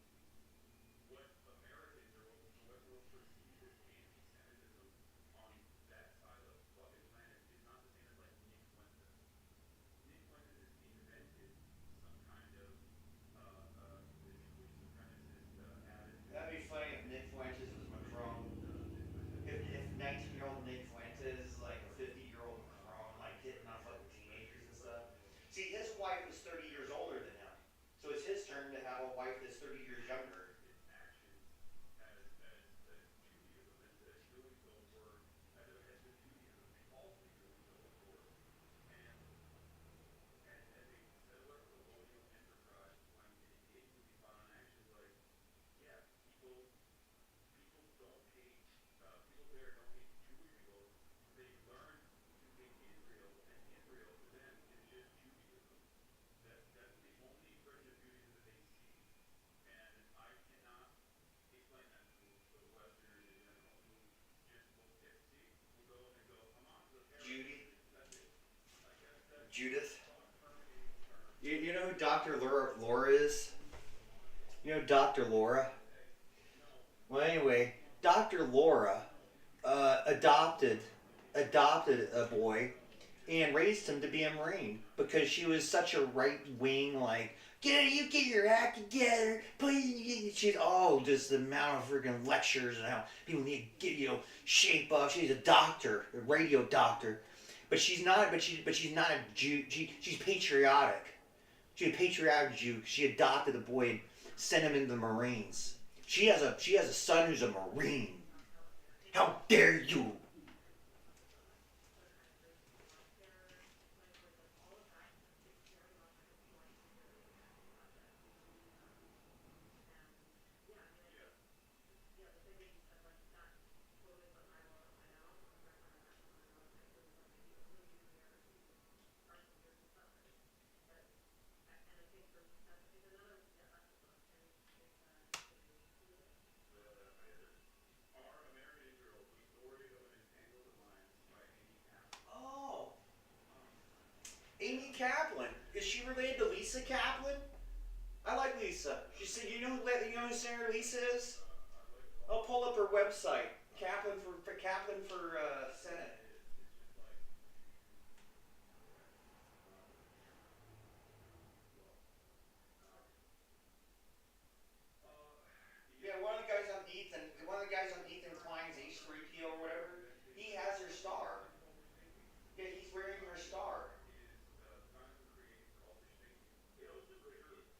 what Americans or what will perceive as anti-Semitism on that side of the fucking planet is not the same as like Nick Fuentes. Nick Fuentes has invented some kind of Jewish supremacist attitude. That'd be funny if Nick Fuentes was Macron. This specific If 19-year-old Nick Fuentes is like a 50-year-old Macron, like hitting on fucking teenagers and stuff. See, his wife was 30 years older than him. So it's his turn to have a wife that's 30 years younger. its actions as Judaism, as doing so for as the Judaism falsely doing so, of course. And as a settler colonial enterprise, when it engages in these violent actions, like yeah, people don't hate people there don't hate Jewish people. They've learned to hate Israel, and Israel to them is just Judaism. That's the only expression of Judaism that they see. And I cannot explain that to Westerners in general who just will will go and go, Hamas is a terrorist Judy, organization. That's it. Like that's Judith. thought terminating term. You know who Dr. Laura is? You know Dr. Laura? Well, anyway, Dr. Laura adopted a boy and raised him to be a Marine because she was such a right wing, like, you get your act together, please. She's just the amount of freaking lectures and how people need to get shape up. She's a doctor, a radio doctor, but she's not. But she's not a Jew. She's patriotic. She's a patriotic Jew. She adopted a boy and sent him into the Marines. She has a son who's a Marine. How dare you? Our American Israel, the story of an entangled alliance by Amy Kaplan. Oh, Amy Kaplan. Is she related to Lisa Kaplan? I like Lisa. She said, you know who Senator Lisa is? I'll pull up her website. Kaplan for Senate. Yeah, one of the guys on Ethan Klein's H3PO or whatever, he has her star. Yeah, he's wearing her star. Is trying to create cultish thinking. It also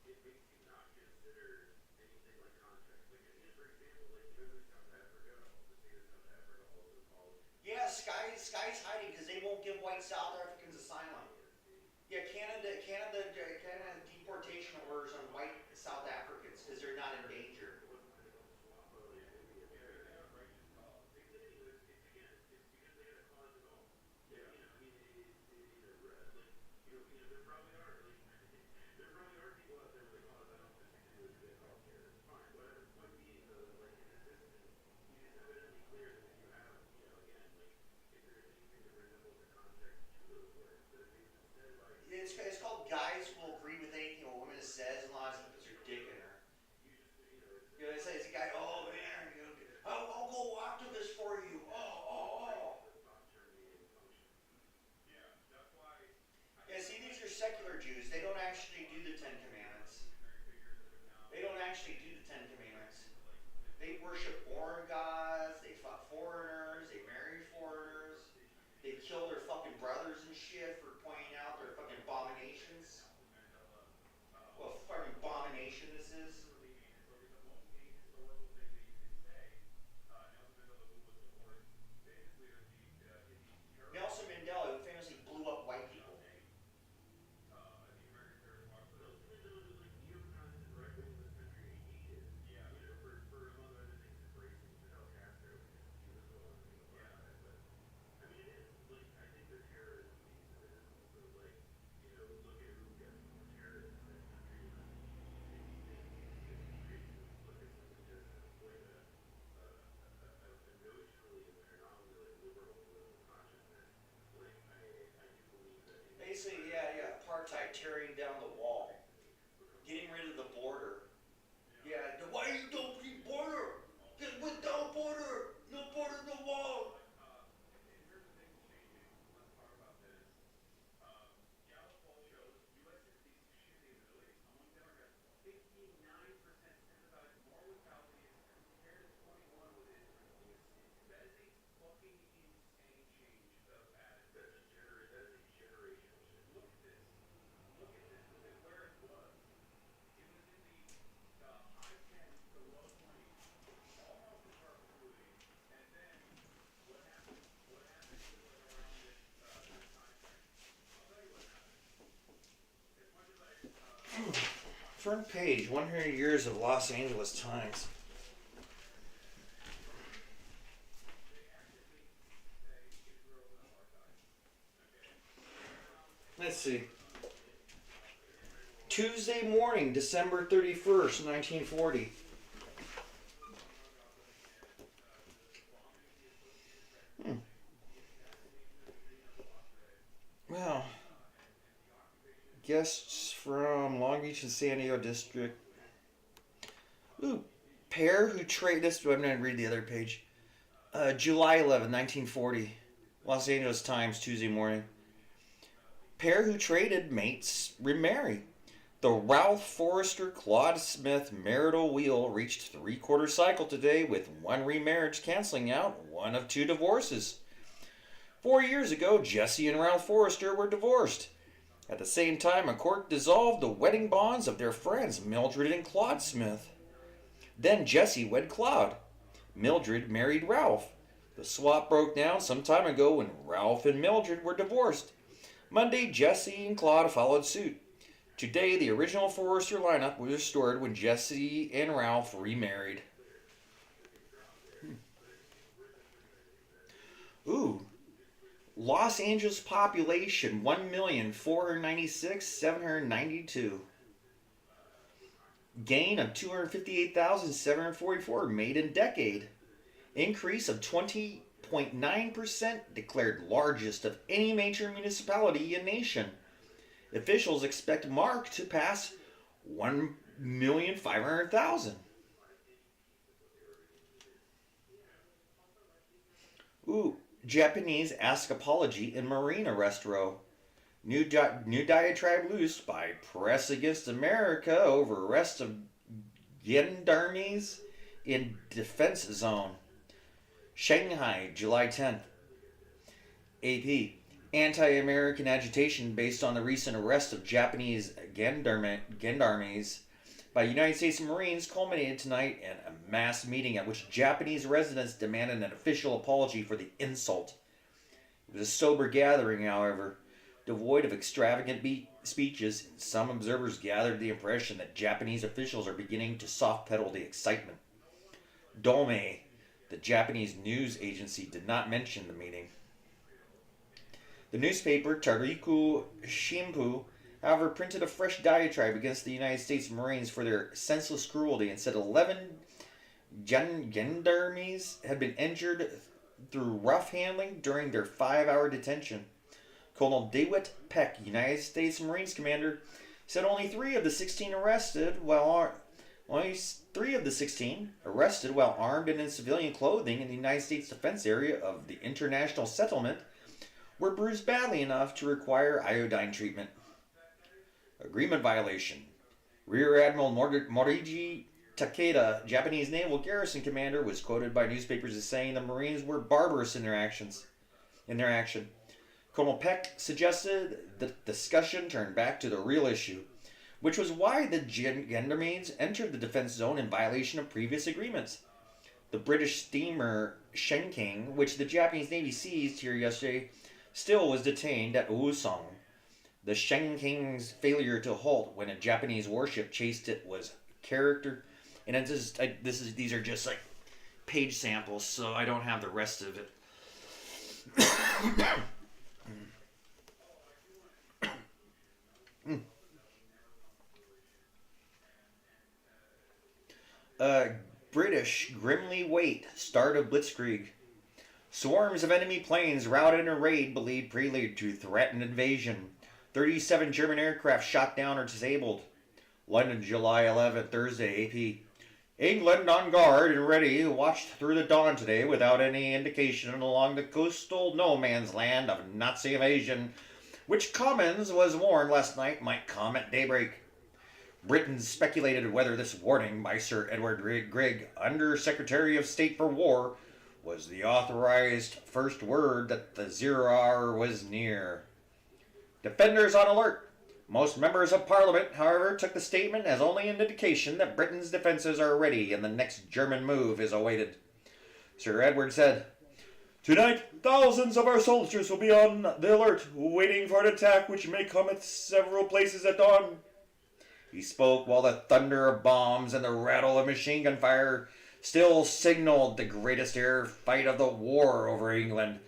it makes you not consider anything like context. Like for example, like in South Africa, the state of South Africa also calls. Yeah, Sky's hiding because they won't give white South Africans asylum. Yeah, Canada deportation orders on white South Africans because they're not in danger. It's called guys will agree with anything a woman says as long as he puts her dick front page, 100 years of Los Angeles Times. Let's see. Tuesday morning, December 31st, 1940. Well, guests from Long Beach and San Diego District. Ooh, pair who trade this. I'm going to read the other page. July 11, 1940. Los Angeles Times, Tuesday morning. Pair who traded mates remarry. The Ralph Forrester Claude Smith marital wheel reached 3/4 cycle today, with one remarriage canceling out one of 2 divorces. 4 years ago, Jesse and Ralph Forrester were divorced. At the same time, a court dissolved the wedding bonds of their friends Mildred and Claude Smith. Then Jesse wed Claude. Mildred married Ralph. The swap broke down some time ago when Ralph and Mildred were divorced. Monday, Jesse and Claude followed suit. Today, the original Forrester lineup was restored when Jesse and Ralph remarried. Ooh. Los Angeles population, 1,496,792. Gain of 258,744 made in decade. Increase of 20.9%, declared largest of any major municipality in nation. Officials expect Mark to pass 1,500,000. Ooh, Japanese ask apology in marine arrest row. New diatribe loosed by press against America over arrest of gendarmes in defense zone. Shanghai, July 10th. AP. Anti-American agitation based on the recent arrest of Japanese gendarmes by United States Marines culminated tonight in a mass meeting at which Japanese residents demanded an official apology for the insult. It was a sober gathering, however, devoid of extravagant speeches, and some observers gathered the impression that Japanese officials are beginning to soft-pedal the excitement. Dome, the Japanese news agency, did not mention the meeting. The newspaper Tariku Shimpu, however, printed a fresh diatribe against the United States Marines for their senseless cruelty and said 11 gendarmes had been injured through rough handling during their 5-hour detention. Colonel DeWitt Peck, United States Marines commander, said only 3 of the 16 arrested while armed and in civilian clothing in the United States defense area of the international settlement were bruised badly enough to require iodine treatment. Agreement violation. Rear Admiral Morigi Takeda, Japanese naval garrison commander, was quoted by newspapers as saying the Marines were barbarous in their action. Colonel Peck suggested that the discussion turn back to the real issue, which was why the gendarmes entered the defense zone in violation of previous agreements. The British steamer Shenking, which the Japanese Navy seized here yesterday, still was detained at Wusong. The Shenking's failure to halt when a Japanese warship chased it was character. And these are just like page samples, so I don't have the rest of it. British grimly wait start of blitzkrieg. Swarms of enemy planes routed in a raid believed prelude to threatened invasion. 37 German aircraft shot down or disabled. London, July 11, Thursday, AP. England on guard and ready watched through the dawn today without any indication along the coastal no man's land of Nazi invasion, which Commons was warned last night might come at daybreak. Britain speculated whether this warning by Sir Edward Grigg, Under Secretary of State for War, was the authorized first word that the 0 hour was near. Defenders on alert. Most members of Parliament, however, took the statement as only an indication that Britain's defenses are ready and the next German move is awaited. Sir Edward said, "Tonight, thousands of our soldiers will be on the alert, waiting for an attack which may come at several places at dawn. He spoke while the thunder of bombs and the rattle of machine gun fire still signaled the greatest air fight of the war over England,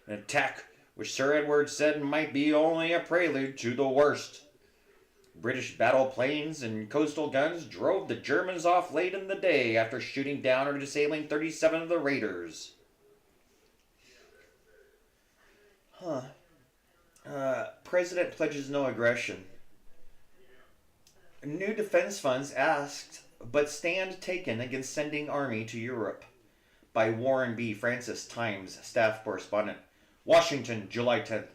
an attack which Sir Edward said might be only a prelude to the worst. British battle planes and coastal guns drove the Germans off late in the day after shooting down or disabling 37 of the raiders. President pledges no aggression. New defense funds asked, but stand taken against sending army to Europe. By Warren B. Francis, Times staff correspondent. Washington, July 10th.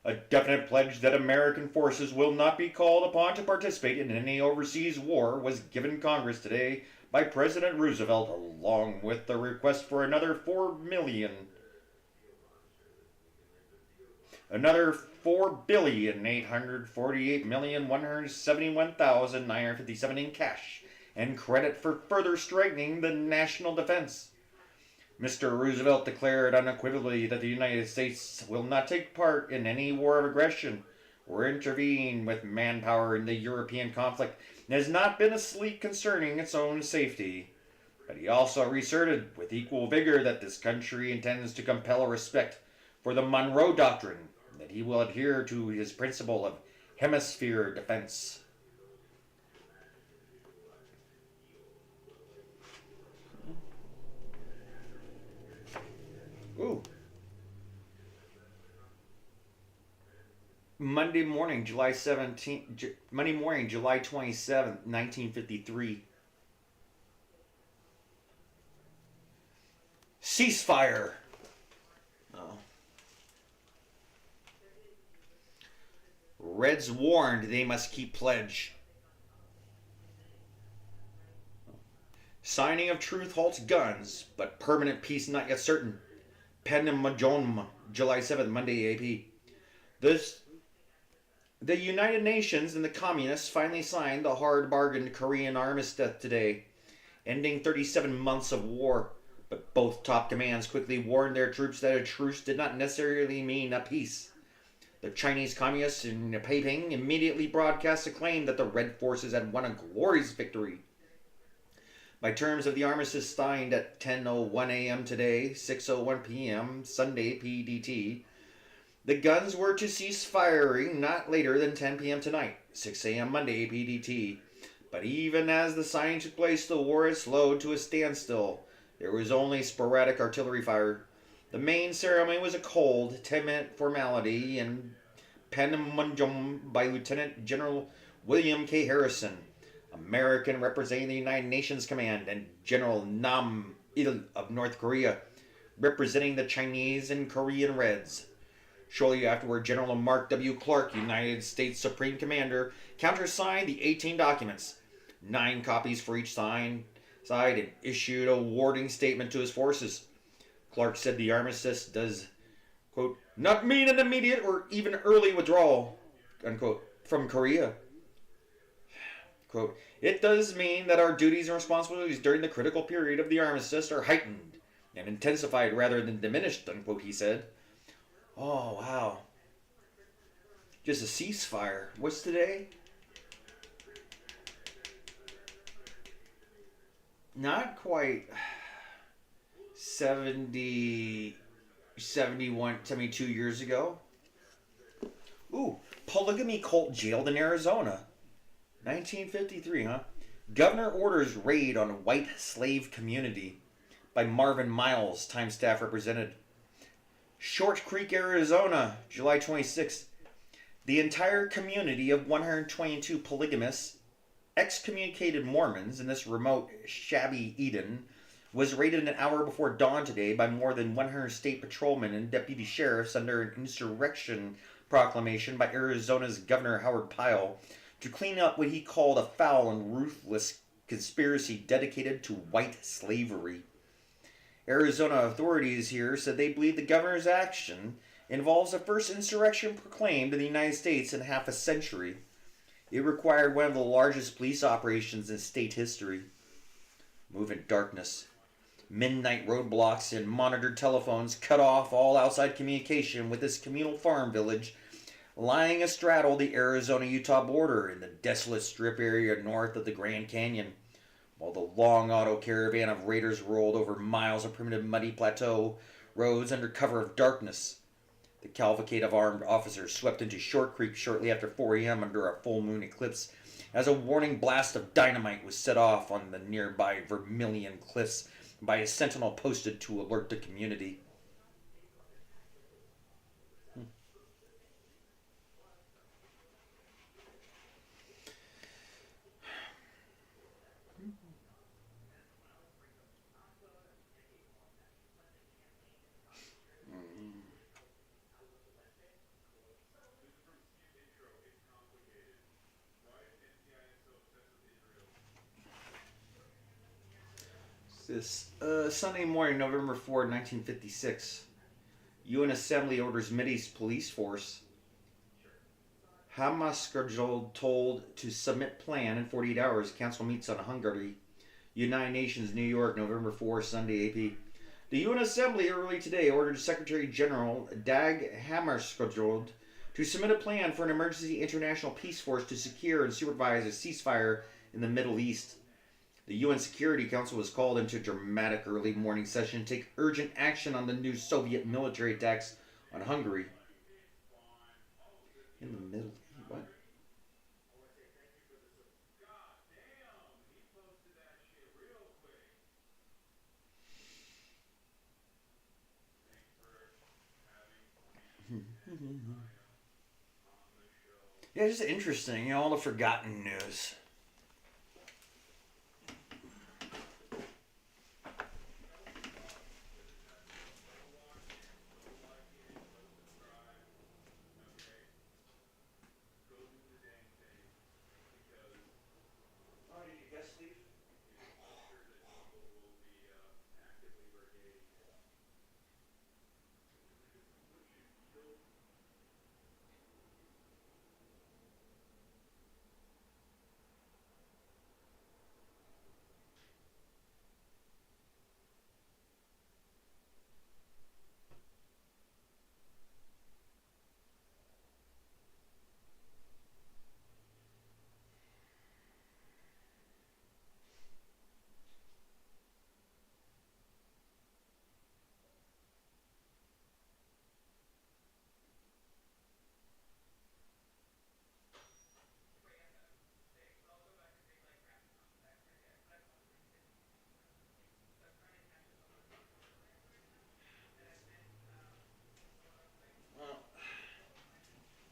A definite pledge that American forces will not be called upon to participate in any overseas war was given Congress today by President Roosevelt, along with the request for another $4,848,171,957 in cash and credit for further strengthening the national defense. Mr. Roosevelt declared unequivocally that the United States will not take part in any war of aggression or intervene with manpower in the European conflict and has not been asleep concerning its own safety. But he also reasserted with equal vigor that this country intends to compel respect for the Monroe Doctrine, that he will adhere to his principle of hemisphere defense. Ooh. Monday morning, July 27th, 1953. Ceasefire. Oh. Reds warned they must keep pledge. Signing of truce halts guns, but permanent peace not yet certain. Panmunjom, July 7th, Monday, AP. The United Nations and the Communists finally signed the hard-bargained Korean armistice today, ending 37 months of war. But both top commands quickly warned their troops that a truce did not necessarily mean a peace. The Chinese Communists in Peiping immediately broadcast a claim that the Red forces had won a glorious victory. By terms of the armistice signed at 10:01 a.m. today, 6:01 p.m. Sunday PDT, the guns were to cease firing not later than 10 p.m. tonight, 6 a.m. Monday PDT. But even as the signing took place, the war had slowed to a standstill. There was only sporadic artillery fire. The main ceremony was a cold, 10-minute formality in Panmunjom by Lieutenant General William K. Harrison, American representing the United Nations Command, and General Nam Il of North Korea, representing the Chinese and Korean Reds. Shortly afterward, General Mark W. Clark, United States Supreme Commander, countersigned the 18 documents, 9 copies for each side, and issued a warning statement to his forces. Clark said the armistice does, quote, not mean an immediate or even early withdrawal, unquote, from Korea. Quote, it does mean that our duties and responsibilities during the critical period of the armistice are heightened and intensified rather than diminished, unquote, he said. Oh, wow. Just a ceasefire. What's today? Not quite 72 years ago. Ooh, polygamy cult jailed in Arizona. 1953, huh? Governor orders raid on white slave community by Marvin Miles, Time staff represented. Short Creek, Arizona, July 26th. The entire community of 122 polygamists, excommunicated Mormons in this remote, shabby Eden, was raided an hour before dawn today by more than 100 state patrolmen and deputy sheriffs under an insurrection proclamation by Arizona's Governor Howard Pyle to clean up what he called a foul and ruthless conspiracy dedicated to white slavery. Arizona authorities here said they believe the governor's action involves the first insurrection proclaimed in the United States in half a century. It required one of the largest police operations in state history. Move in darkness. Midnight roadblocks and monitored telephones cut off all outside communication with this communal farm village lying astraddle the Arizona-Utah border in the desolate strip area north of the Grand Canyon. While the long auto caravan of raiders rolled over miles of primitive muddy plateau roads under cover of darkness, the cavalcade of armed officers swept into Short Creek shortly after 4 a.m. under a full moon eclipse as a warning blast of dynamite was set off on the nearby Vermilion Cliffs by a sentinel posted to alert the community. This Sunday morning, November 4, 1956, UN Assembly orders Mideast police force Hammarskjöld told to submit plan in 48 hours. Council meets on Hungary. United Nations, New York, November 4, Sunday, AP. The UN Assembly early today ordered Secretary General Dag Hammarskjöld to submit a plan for an emergency international peace force to secure and supervise a ceasefire in the Middle East. The UN Security Council was called into a dramatic early morning session to take urgent action on the new Soviet military attacks on Hungary. In the Middle East, what? Yeah, it's just interesting, all the forgotten news.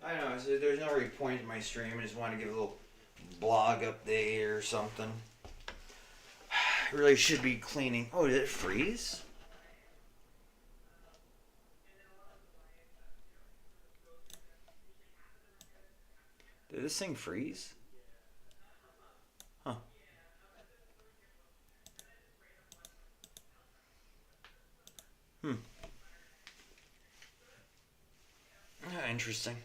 I know, so there's no really point in my stream. I just want to give a little blog update or something. I really should be cleaning. Oh, did it freeze? Did this thing freeze? Huh. Hmm. Interesting.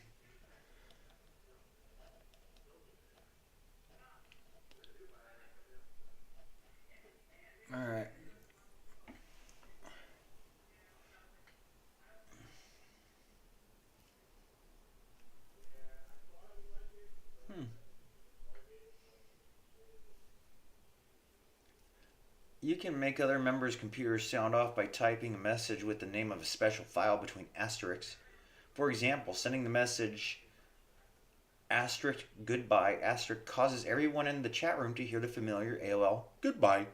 Alright. Hmm. You can make other members' computers sound off by typing a message with the name of a special file between asterisks. For example, sending the message asterisk goodbye asterisk causes everyone in the chat room to hear the familiar AOL goodbye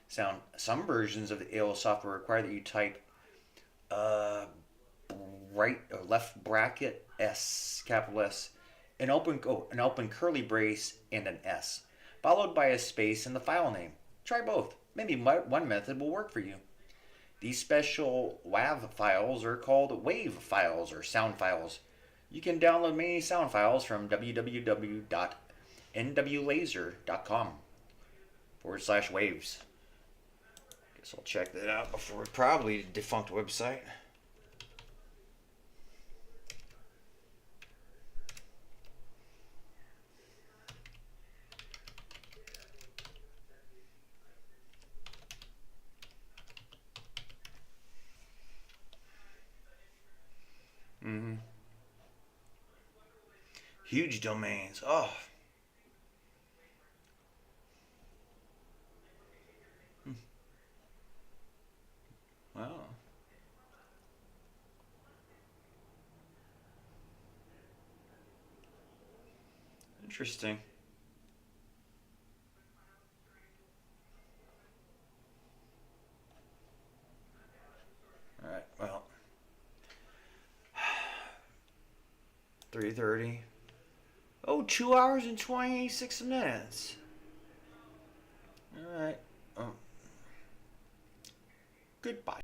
sound. Some versions of the AOL software require that you type right or left bracket S, capital S, an open curly brace, and an S, followed by a space in the file name. Try both. Maybe one method will work for you. These special WAV files are called WAVE files or sound files. You can download many sound files from www.nwlaser.com/waves. Guess I'll check that out before probably a defunct website. Mm-hmm. Huge domains. Oh. Wow. Interesting. All right. Well, 3:30. Oh, 2 hours and 26 minutes. All right. Goodbye.